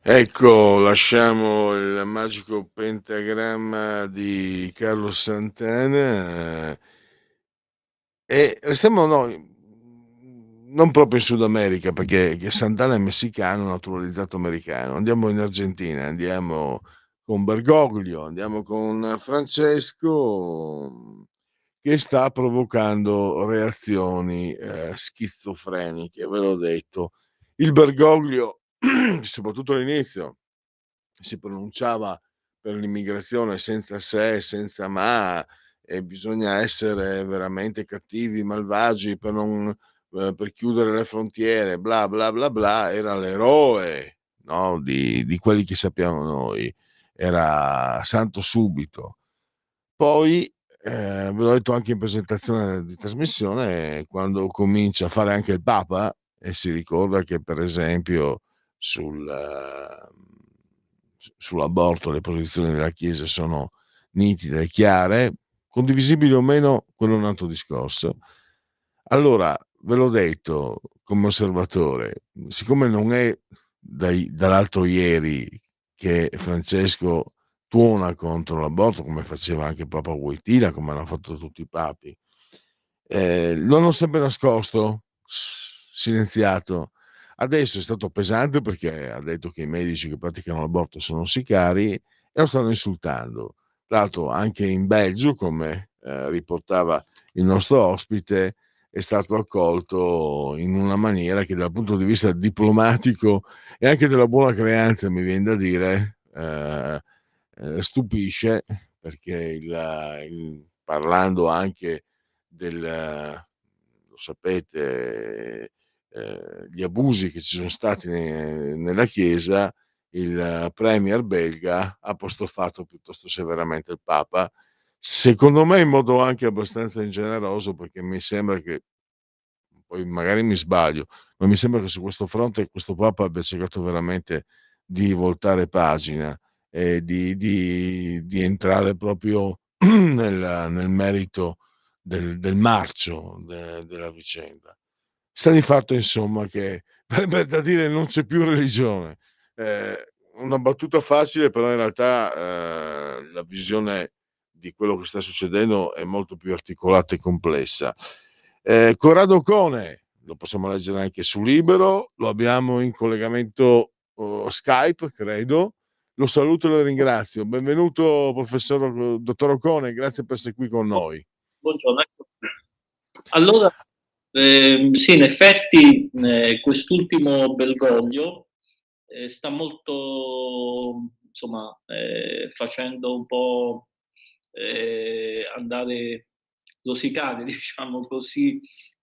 Ecco, lasciamo il magico pentagramma di Carlo Santana e restiamo noi, non proprio in Sud America, perché Santana è messicano, naturalizzato americano. Andiamo in Argentina, andiamo con Bergoglio, andiamo con Francesco, che sta provocando reazioni schizofreniche, ve l'ho detto. Il Bergoglio, soprattutto all'inizio, si pronunciava per l'immigrazione senza se, senza ma, e bisogna essere veramente cattivi, malvagi per non per chiudere le frontiere, bla bla bla bla, era l'eroe, no, di quelli che sappiamo noi, era santo subito. Poi, ve l'ho detto anche in presentazione di trasmissione, quando comincia a fare anche il Papa e si ricorda che per esempio sull'aborto le posizioni della Chiesa sono nitide e chiare, condivisibili o meno, quello è un altro discorso. Allora, ve l'ho detto come osservatore, siccome non è dall'altro ieri che Francesco tuona contro l'aborto, come faceva anche Papa Wojtyla, come hanno fatto tutti i papi, Lo hanno sempre nascosto, silenziato. Adesso è stato pesante perché ha detto che i medici che praticano l'aborto sono sicari e lo stanno insultando. Tra l'altro anche in Belgio, come riportava il nostro ospite, è stato accolto in una maniera che dal punto di vista diplomatico e anche della buona creanza, mi vien da dire, stupisce, perché parlando anche lo sapete, gli abusi che ci sono stati nella Chiesa, il premier belga ha apostrofato piuttosto severamente il Papa, secondo me in modo anche abbastanza ingeneroso, perché mi sembra che, poi magari mi sbaglio, ma mi sembra che su questo fronte questo Papa abbia cercato veramente di voltare pagina e di entrare proprio nel merito del marcio della vicenda. Sta di fatto insomma che verrebbe da dire non c'è più religione. Ehm, una battuta facile, però in realtà, la visione di quello che sta succedendo è molto più articolata e complessa. Corrado Cone, lo possiamo leggere anche su Libero, lo abbiamo in collegamento, Skype credo. Lo saluto e lo ringrazio. Benvenuto professor dottor Ocone, grazie per essere qui con noi. Buongiorno, ecco. Allora, sì, in effetti quest'ultimo Bergoglio sta molto, insomma, facendo un po' andare, rosicare, diciamo così,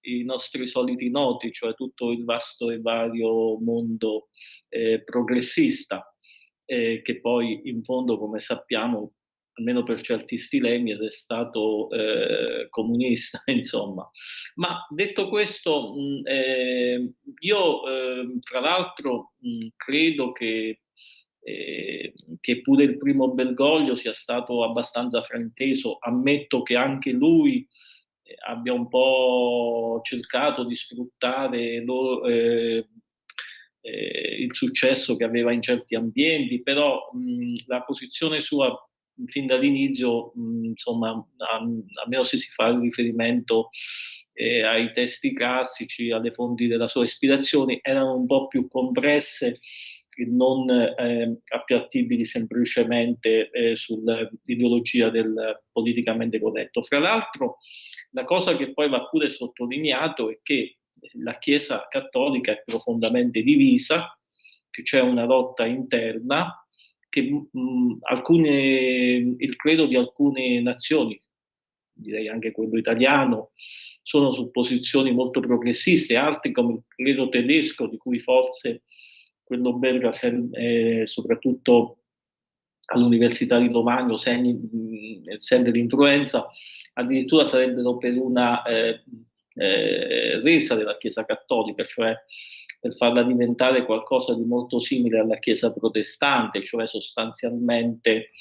i nostri soliti noti, cioè tutto il vasto e vario mondo progressista, che poi in fondo, come sappiamo, almeno per certi stilemi, ed è stato comunista, insomma. Ma detto questo, io tra l'altro credo che pure il primo Bergoglio sia stato abbastanza frainteso. Ammetto che anche lui abbia un po' cercato di sfruttare il successo che aveva in certi ambienti, però la posizione sua fin dall'inizio, insomma, almeno se si fa riferimento ai testi classici, alle fonti della sua ispirazione, erano un po' più compresse e non appiattibili semplicemente sull'ideologia del politicamente corretto. Fra l'altro, la cosa che poi va pure sottolineato è che la Chiesa cattolica è profondamente divisa, che c'è una lotta interna, che il credo di alcune nazioni, direi anche quello italiano, sono su posizioni molto progressiste, altri come il credo tedesco, di cui forse quello belga, soprattutto all'Università di Romagna, sente l'influenza, addirittura sarebbero per una resa della Chiesa cattolica, cioè per farla diventare qualcosa di molto simile alla Chiesa protestante, cioè sostanzialmente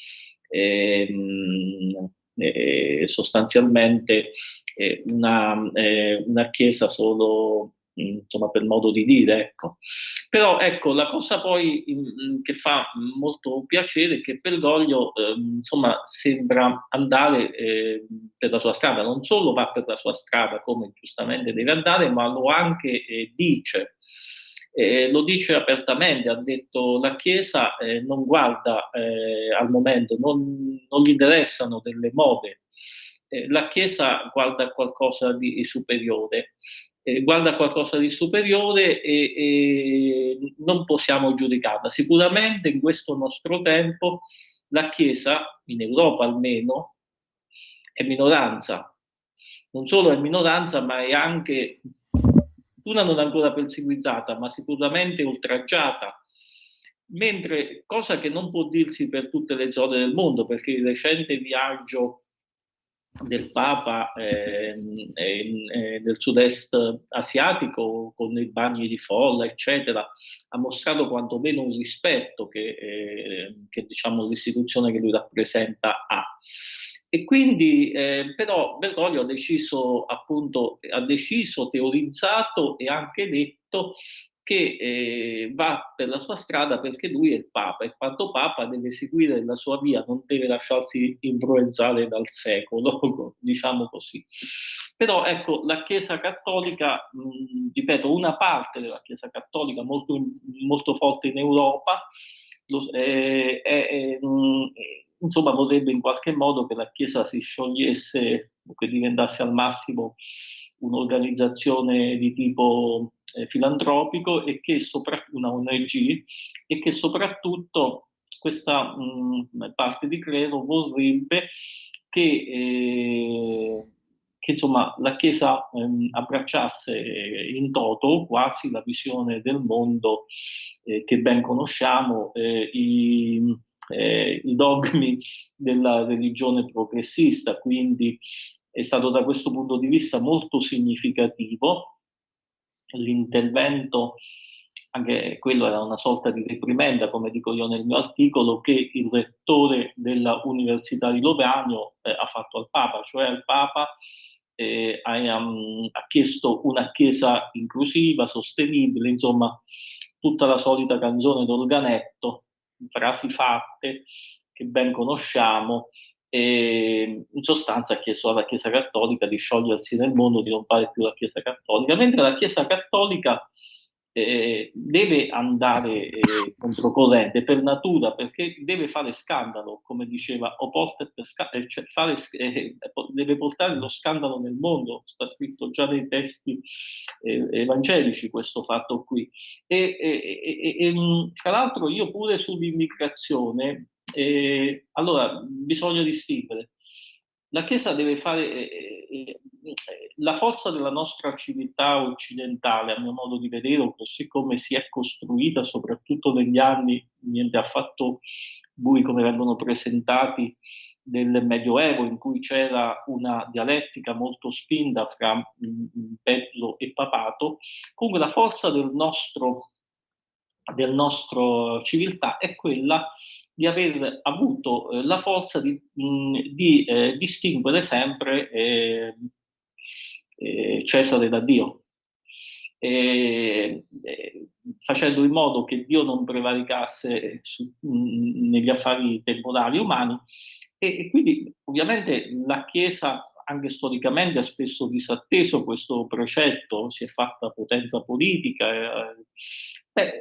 una Chiesa solo, insomma, per modo di dire, ecco. Però ecco, la cosa poi che fa molto piacere è che Bergoglio insomma, sembra andare per la sua strada, non solo va per la sua strada come giustamente deve andare, ma lo anche dice. Lo dice apertamente, ha detto la Chiesa non guarda al momento, non gli interessano delle mode, la Chiesa guarda qualcosa di superiore. Guarda qualcosa di superiore e non possiamo giudicarla. Sicuramente in questo nostro tempo la Chiesa, in Europa almeno, è minoranza. Non solo è minoranza, ma è anche una non ancora perseguitata, ma sicuramente oltraggiata. Mentre, cosa che non può dirsi per tutte le zone del mondo, perché il recente viaggio del Papa del sud-est asiatico con i bagni di folla, eccetera, ha mostrato quantomeno un rispetto che diciamo, l'istituzione che lui rappresenta ha. E quindi però Bergoglio ha deciso, appunto, teorizzato e anche detto che va per la sua strada perché lui è il Papa e quanto Papa deve seguire la sua via, non deve lasciarsi influenzare dal secolo, diciamo così. Però ecco, la Chiesa Cattolica, ripeto, una parte della Chiesa Cattolica molto forte in Europa, insomma, vorrebbe in qualche modo che la Chiesa si sciogliesse o che diventasse al massimo un'organizzazione di tipo filantropico e che una ONG, e che soprattutto questa parte di credo vorrebbe che insomma, la Chiesa abbracciasse in toto quasi la visione del mondo che ben conosciamo, i dogmi della religione progressista, quindi è stato da questo punto di vista molto significativo l'intervento, anche quello era una sorta di reprimenda, come dico io nel mio articolo, che il rettore della Università di Locarno ha fatto al Papa, cioè al Papa ha chiesto una Chiesa inclusiva, sostenibile, insomma tutta la solita canzone d'organetto, frasi fatte che ben conosciamo, e in sostanza ha chiesto alla Chiesa Cattolica di sciogliersi nel mondo, di non fare più la Chiesa Cattolica, mentre la Chiesa Cattolica deve andare controcorrente per natura, perché deve fare scandalo, come diceva Oportet, cioè deve portare lo scandalo nel mondo, sta scritto già nei testi evangelici questo fatto qui. Tra l'altro io pure sull'immigrazione, allora bisogna distinguere. La Chiesa deve fare la forza della nostra civiltà occidentale, a mio modo di vedere, così come si è costruita, soprattutto negli anni niente affatto bui come vengono presentati del Medioevo, in cui c'era una dialettica molto spinta fra bello e papato. Comunque la forza del nostro civiltà è quella di aver avuto la forza di distinguere sempre Cesare da Dio, facendo in modo che Dio non prevaricasse negli affari temporali umani, e quindi ovviamente la Chiesa anche storicamente ha spesso disatteso questo precetto, si è fatta potenza politica,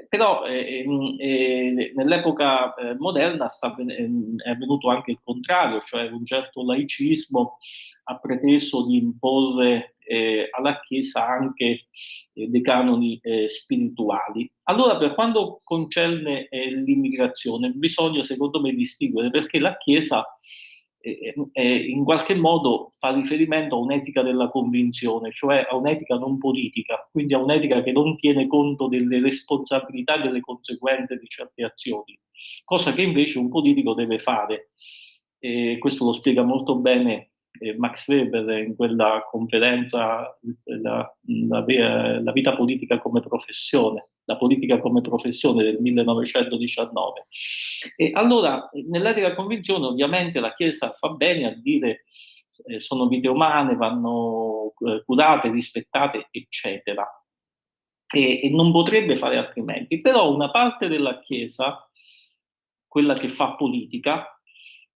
però nell'epoca moderna è avvenuto anche il contrario, cioè un certo laicismo ha preteso di imporre alla Chiesa anche dei canoni spirituali. Allora, per quanto concerne l'immigrazione, bisogna secondo me distinguere, perché la Chiesa in qualche modo fa riferimento a un'etica della convinzione, cioè a un'etica non politica, quindi a un'etica che non tiene conto delle responsabilità e delle conseguenze di certe azioni, cosa che invece un politico deve fare. Questo lo spiega molto bene Max Weber in quella conferenza, la vita politica come professione, la politica come professione del 1919. E allora, nell'etica convinzione, ovviamente la Chiesa fa bene a dire sono vite umane, vanno curate, rispettate, eccetera. E non potrebbe fare altrimenti. Però una parte della Chiesa, quella che fa politica,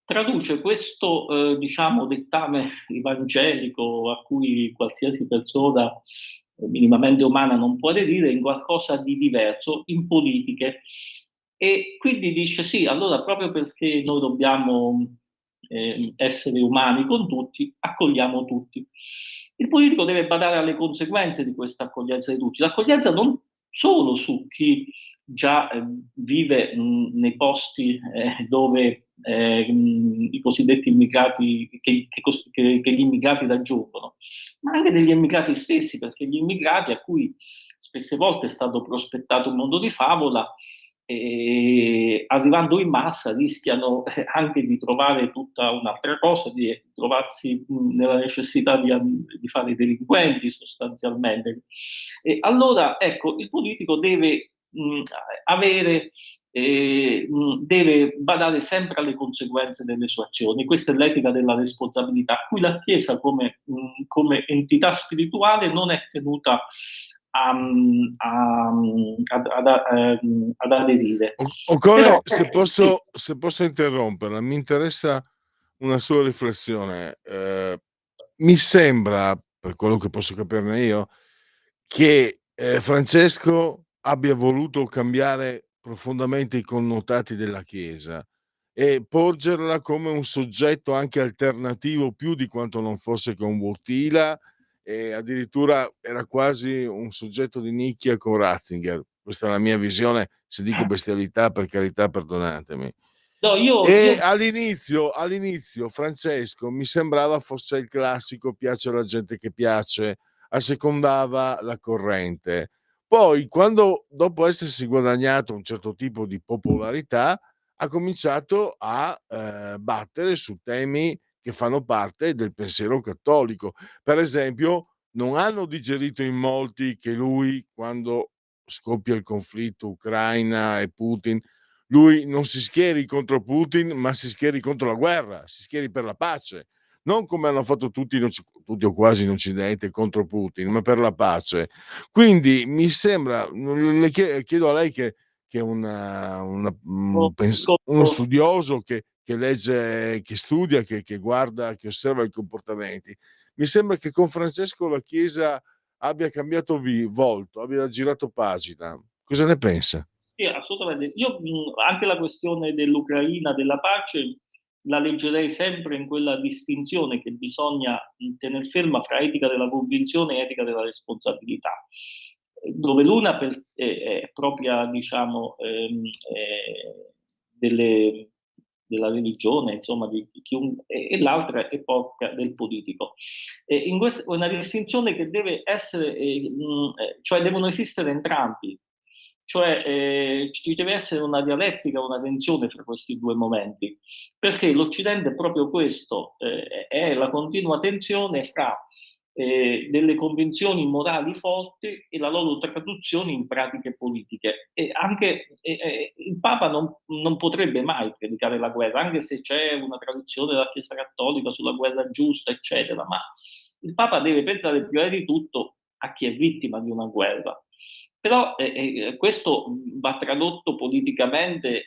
traduce questo diciamo dettame evangelico a cui qualsiasi persona minimamente umana non può aderire in qualcosa di diverso, in politiche, e quindi dice sì, allora proprio perché noi dobbiamo essere umani con tutti, accogliamo tutti. Il politico deve badare alle conseguenze di questa accoglienza di tutti, l'accoglienza non solo su chi già vive nei posti dove i cosiddetti immigrati, che gli immigrati raggiungono, ma anche degli immigrati stessi, perché gli immigrati a cui spesse volte è stato prospettato un mondo di favola, arrivando in massa rischiano anche di trovare tutta un'altra cosa, di trovarsi nella necessità di fare i delinquenti sostanzialmente. E allora ecco, il politico deve deve badare sempre alle conseguenze delle sue azioni. Questa è l'etica della responsabilità, a cui la Chiesa come entità spirituale non è tenuta ad aderire. Occorre, Però, se posso interromperla, mi interessa una sua riflessione. Mi sembra, per quello che posso capirne io, che Francesco abbia voluto cambiare profondamente i connotati della Chiesa e porgerla come un soggetto anche alternativo più di quanto non fosse con Wojtyla, e addirittura era quasi un soggetto di nicchia con Ratzinger. Questa è la mia visione, se dico bestialità per carità perdonatemi. No, E all'inizio Francesco mi sembrava fosse il classico piace alla gente che piace, assecondava la corrente. Poi quando dopo essersi guadagnato un certo tipo di popolarità, ha cominciato a, battere su temi che fanno parte del pensiero cattolico. Per esempio, non hanno digerito in molti che lui, quando scoppia il conflitto Ucraina e Putin, lui non si schieri contro Putin, ma si schieri contro la guerra, si schieri per la pace. Non come hanno fatto tutti, tutti o quasi in Occidente contro Putin, ma per la pace. Quindi mi sembra, chiedo a lei che è uno studioso che legge, che studia, che guarda, che osserva i comportamenti. Mi sembra che con Francesco la Chiesa abbia cambiato volto, abbia girato pagina. Cosa ne pensa? sì, assolutamente. Io anche la questione dell'Ucraina, della pace, la leggerei sempre in quella distinzione che bisogna tenere ferma fra etica della convinzione e etica della responsabilità, dove l'una è propria, diciamo, delle, della religione, insomma, di chiunque, e l'altra è propria del politico. In questa è una distinzione che deve essere, cioè devono esistere entrambi, cioè ci deve essere una dialettica, una tensione fra questi due momenti, perché l'Occidente è proprio questo, è la continua tensione fra delle convinzioni morali forti e la loro traduzione in pratiche politiche. E anche il Papa non potrebbe mai predicare la guerra, anche se c'è una tradizione della Chiesa Cattolica sulla guerra giusta, eccetera, ma il Papa deve pensare prima di tutto a chi è vittima di una guerra. Però questo va tradotto politicamente,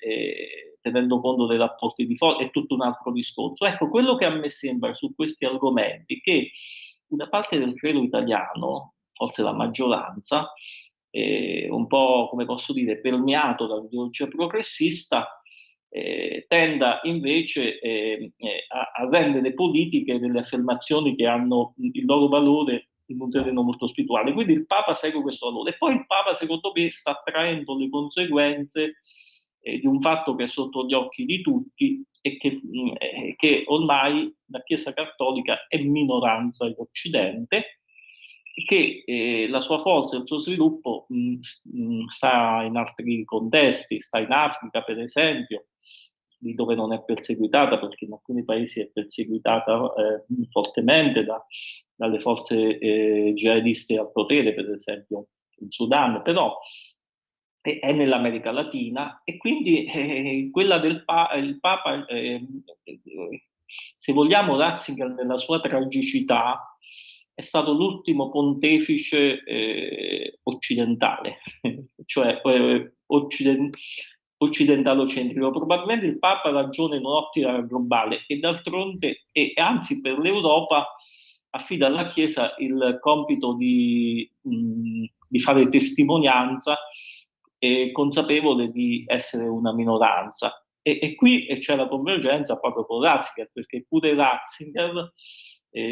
tenendo conto dei rapporti di forza, è tutto un altro discorso. Ecco, quello che a me sembra su questi argomenti è che una parte del credo italiano, forse la maggioranza, un po', come posso dire, permeato dall'ideologia progressista, tenda invece a rendere politiche delle affermazioni che hanno il loro valore in un terreno molto spirituale. Quindi il Papa segue questo valore. E poi il Papa, secondo me, sta traendo le conseguenze di un fatto che è sotto gli occhi di tutti e che ormai la Chiesa Cattolica è minoranza in Occidente, e che la sua forza e il suo sviluppo sta in altri contesti, sta in Africa per esempio, lì dove non è perseguitata, perché in alcuni paesi è perseguitata fortemente dalle forze jihadiste al potere, per esempio in Sudan, però è nell'America Latina e quindi quella del il Papa, se vogliamo, Ratzinger nella sua tragicità è stato l'ultimo pontefice occidentale, cioè occidentalocentrico. Probabilmente il Papa ha ragione in un'ottica globale e d'altronde, e anzi per l'Europa, affida alla Chiesa il compito di fare testimonianza, consapevole di essere una minoranza. E qui c'è la convergenza proprio con Ratzinger, perché pure Ratzinger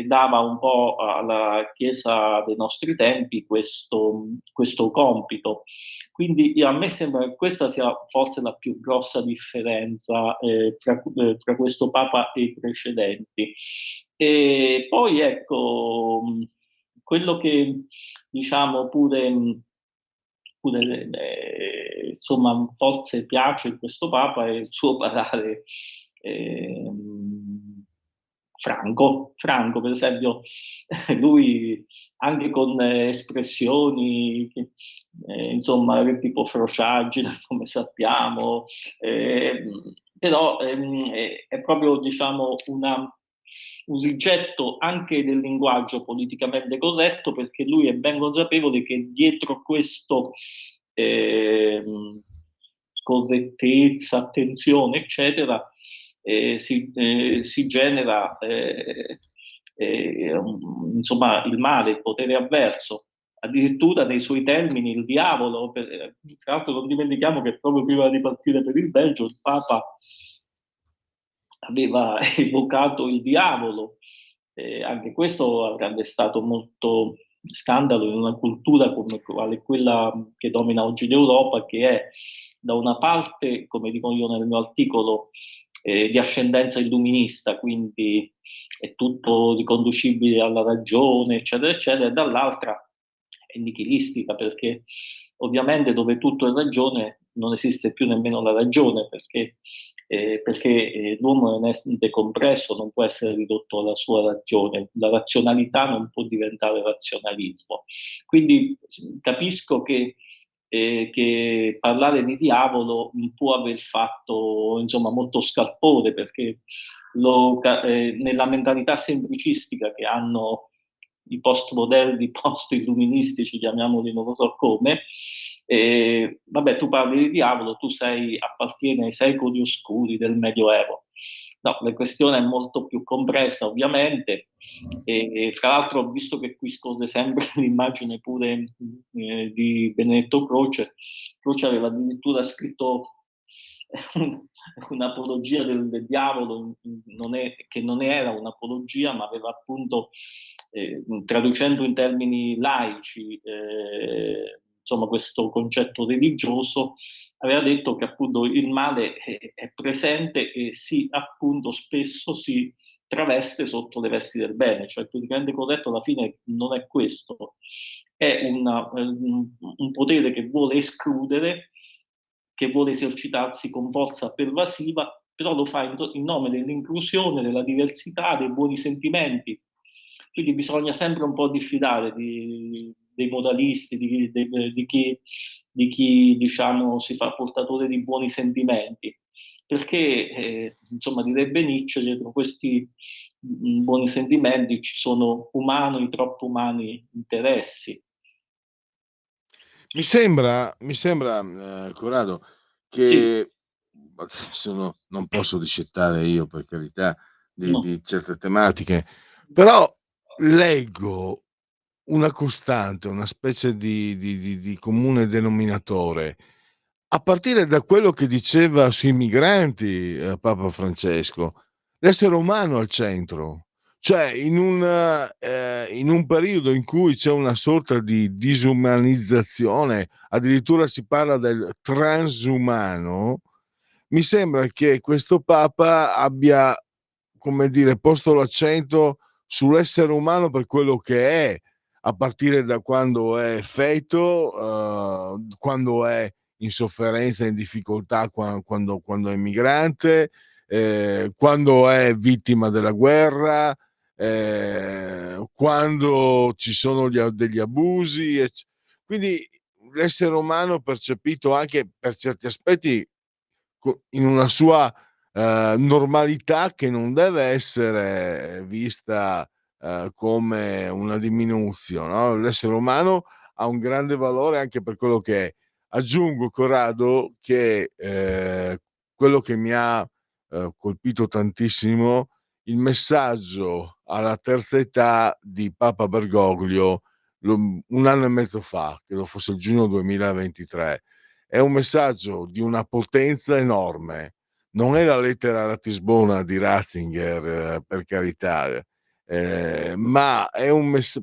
dava un po' alla Chiesa dei nostri tempi questo compito. Quindi a me sembra che questa sia forse la più grossa differenza fra questo Papa e i precedenti. E poi ecco, quello che diciamo pure insomma forse piace in questo Papa è il suo parlare franco, per esempio, lui anche con espressioni che, insomma, tipo frociaggine, come sappiamo, però è proprio, diciamo, un rigetto anche del linguaggio politicamente corretto, perché lui è ben consapevole che dietro questo correttezza, attenzione, eccetera, si genera insomma, il male, il potere avverso, addirittura nei suoi termini il diavolo. Tra l'altro non dimentichiamo che proprio prima di partire per il Belgio il Papa aveva evocato il diavolo. Anche questo avrebbe destato molto scandalo in una cultura come quale quella che domina oggi l'Europa, che è da una parte, come dico io nel mio articolo, di ascendenza illuminista, quindi è tutto riconducibile alla ragione, eccetera, eccetera, e dall'altra è nichilistica, perché ovviamente dove tutto è ragione non esiste più nemmeno la ragione, perché l'uomo è un essere compresso, non può essere ridotto alla sua ragione, la razionalità non può diventare razionalismo. Quindi capisco che parlare di diavolo può aver fatto, insomma, molto scalpore, perché nella mentalità semplicistica che hanno i postmoderni, post-illuministici, chiamiamoli non lo so come, vabbè, tu parli di diavolo, tu appartieni ai secoli oscuri del Medioevo. No, la questione è molto più complessa, ovviamente, e fra l'altro, visto che qui scorre sempre l'immagine pure di Benedetto Croce, Croce aveva addirittura scritto un'apologia del diavolo, che non era un'apologia, ma aveva appunto, traducendo in termini laici, insomma, questo concetto religioso, aveva detto che appunto il male è presente e appunto spesso si traveste sotto le vesti del bene, cioè il politicamente corretto alla fine non è questo, è un potere che vuole escludere, che vuole esercitarsi con forza pervasiva, però lo fa in nome dell'inclusione, della diversità, dei buoni sentimenti. Quindi bisogna sempre un po' diffidare dei modalisti, di chi diciamo si fa portatore di buoni sentimenti, perché insomma, direbbe Nietzsche, dietro questi buoni sentimenti ci sono troppo umani interessi. Mi sembra, Corrado, Sì, che adesso non posso discettare io, per carità, no. di certe tematiche, però leggo una costante, una specie di comune denominatore, a partire da quello che diceva sui migranti, Papa Francesco, l'essere umano al centro. Cioè in un periodo in cui c'è una sorta di disumanizzazione, addirittura si parla del transumano, mi sembra che questo Papa abbia, come dire, posto l'accento sull'essere umano per quello che è, a partire da quando è feto, quando è in sofferenza, in difficoltà, quando è migrante, quando è vittima della guerra, quando ci sono degli abusi, quindi l'essere umano percepito anche per certi aspetti in una sua normalità, che non deve essere vista come una diminuzione, no? L'essere umano ha un grande valore anche per quello che è. Aggiungo, Corrado, che quello che mi ha colpito tantissimo, il messaggio alla terza età di Papa Bergoglio un anno e mezzo fa, credo fosse il giugno 2023. È un messaggio di una potenza enorme. Non è la lettera a Ratisbona di Ratzinger, per carità, ma è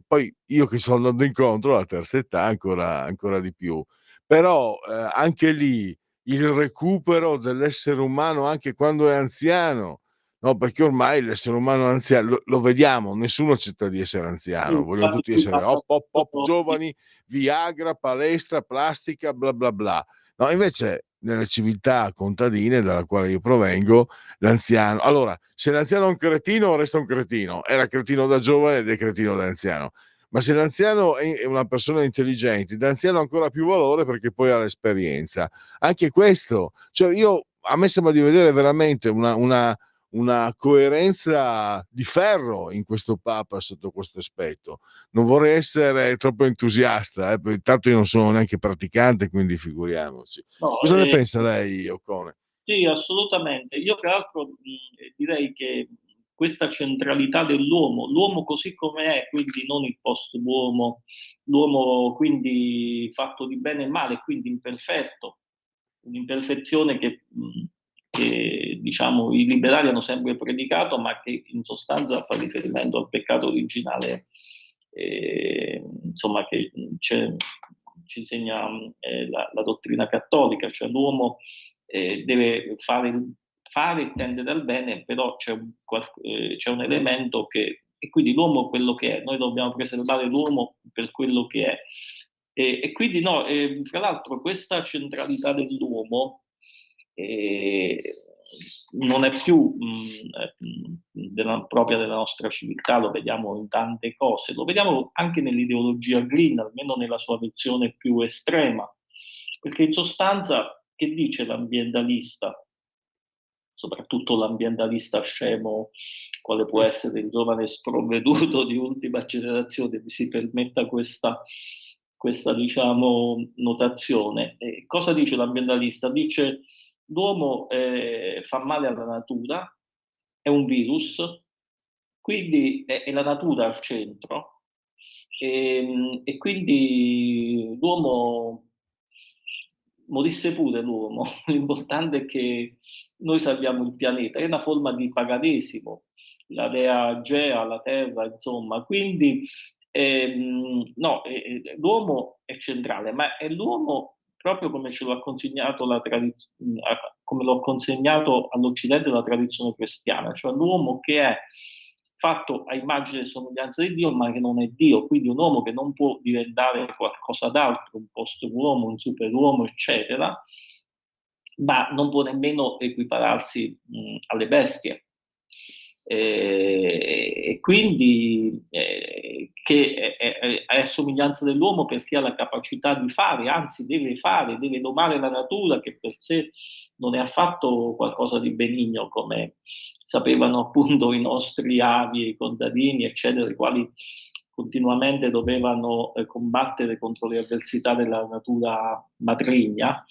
poi io che sto andando incontro alla terza età ancora di più. Però, anche lì il recupero dell'essere umano anche quando è anziano, no, perché ormai l'essere umano lo vediamo, nessuno accetta di essere anziano, vogliono tutti essere giovani, Viagra, palestra, plastica, bla bla bla. No, invece nelle civiltà contadine dalla quale io provengo, l'anziano, allora, se l'anziano è un cretino, resta un cretino, era cretino da giovane ed è cretino da anziano. Ma se l'anziano è una persona intelligente, l'anziano ha ancora più valore perché poi ha l'esperienza. Anche questo, cioè a me sembra di vedere veramente una coerenza di ferro in questo Papa sotto questo aspetto. Non vorrei essere troppo entusiasta, intanto io non sono neanche praticante, quindi figuriamoci. No, Cosa ne pensa lei, Occone? sì, assolutamente. Io tra l'altro direi che questa centralità dell'uomo, l'uomo così come è, quindi non il post-uomo, l'uomo quindi fatto di bene e male, quindi imperfetto, un'imperfezione che diciamo i liberali hanno sempre predicato, ma che in sostanza fa riferimento al peccato originale, insomma, che ci insegna la dottrina cattolica, cioè l'uomo deve fare e tendere al bene, però c'è un elemento che, e quindi l'uomo è quello che è, noi dobbiamo preservare l'uomo per quello che è. E quindi no, fra l'altro questa centralità dell'uomo non è più propria della nostra civiltà, lo vediamo in tante cose, lo vediamo anche nell'ideologia green, almeno nella sua versione più estrema, perché in sostanza che dice l'ambientalista, soprattutto l'ambientalista scemo, quale può essere il giovane sprovveduto di ultima generazione, mi si permetta questa diciamo, notazione. Cosa dice l'ambientalista? Dice l'uomo fa male alla natura, è un virus, quindi è la natura al centro, e quindi l'uomo morisse pure l'uomo, l'importante è che noi salviamo il pianeta, è una forma di paganesimo, la Dea Gea, la terra, insomma, quindi no, l'uomo è centrale, ma è l'uomo proprio come ce l'ha consegnato come l'ho consegnato all'Occidente la tradizione cristiana, cioè l'uomo che è fatto a immagine e somiglianza di Dio, ma che non è Dio, quindi un uomo che non può diventare qualcosa d'altro, un post-uomo, un superuomo, eccetera, ma non può nemmeno equipararsi alle bestie. E quindi che è a somiglianza dell'uomo perché ha la capacità di fare, anzi deve domare la natura che per sé non è affatto qualcosa di benigno, come sapevano appunto i nostri avi e i contadini, eccetera, i quali continuamente dovevano combattere contro le avversità della natura matrigna,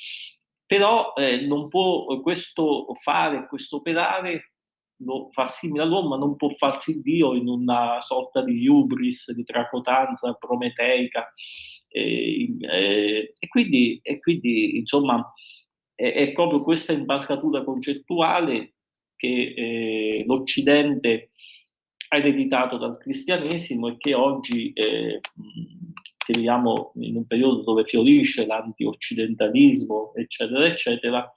però non può questo fare, questo operare lo fa simile all'uomo, ma non può farsi Dio in una sorta di hubris, di tracotanza prometeica. E quindi insomma, è proprio questa imbarcatura concettuale che l'Occidente ha ereditato dal cristianesimo e che oggi che viviamo in un periodo dove fiorisce l'anti-occidentalismo, eccetera, eccetera,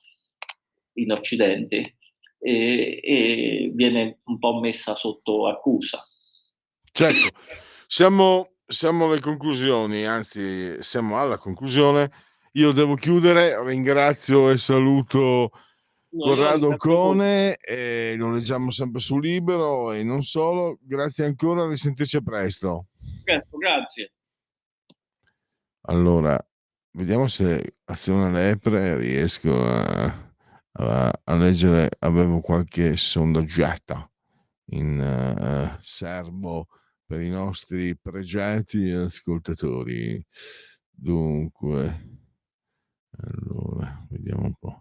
in Occidente, e viene un po' messa sotto accusa. Certo, siamo alle conclusioni, anzi siamo alla conclusione. Io devo chiudere, ringrazio e saluto Corrado Cone, lo leggiamo sempre su Libero e non solo. Grazie ancora, a risentirci presto. Grazie. Allora, vediamo se Azione Lepre riesco a leggere. Avevo qualche sondaggiata in serbo per i nostri pregiati ascoltatori. Dunque, allora, vediamo un po'.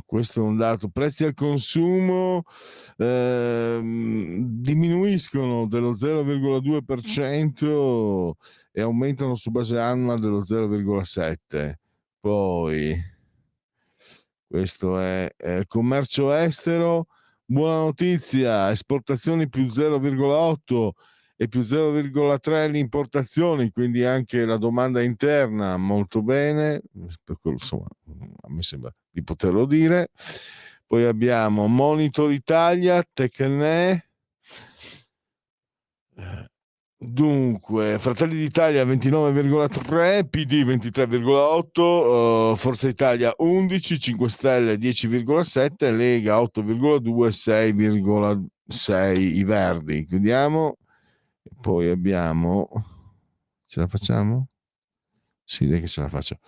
Questo è un dato. Prezzi al consumo diminuiscono dello 0,2% e aumentano su base annua dello 0,7%. Poi questo è commercio estero. Buona notizia, esportazioni più 0,8 e più 0,3 le importazioni, quindi anche la domanda interna molto bene, per quello, insomma, a me sembra di poterlo dire. Poi abbiamo Monitor Italia, Tecne. Dunque, Fratelli d'Italia 29,3, PD 23,8, Forza Italia 11, 5 Stelle 10,7, Lega 8,2, 6,6 i Verdi. Chiudiamo. E poi abbiamo, ce la facciamo? Sì, dai che ce la faccio.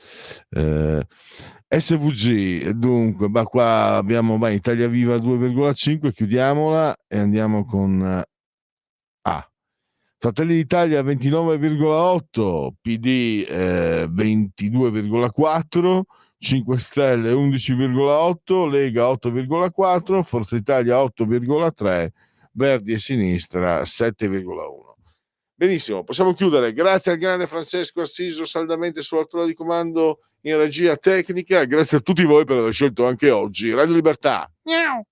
SVG, dunque, qua abbiamo Italia Viva 2,5, chiudiamola e andiamo con A. Fratelli d'Italia 29,8, PD 22,4, 5 Stelle 11,8, Lega 8,4, Forza Italia 8,3, Verdi e Sinistra 7,1. Benissimo, possiamo chiudere. Grazie al grande Francesco Assiso, saldamente sull'altura di comando in regia tecnica. Grazie a tutti voi per aver scelto anche oggi Radio Libertà. Miau.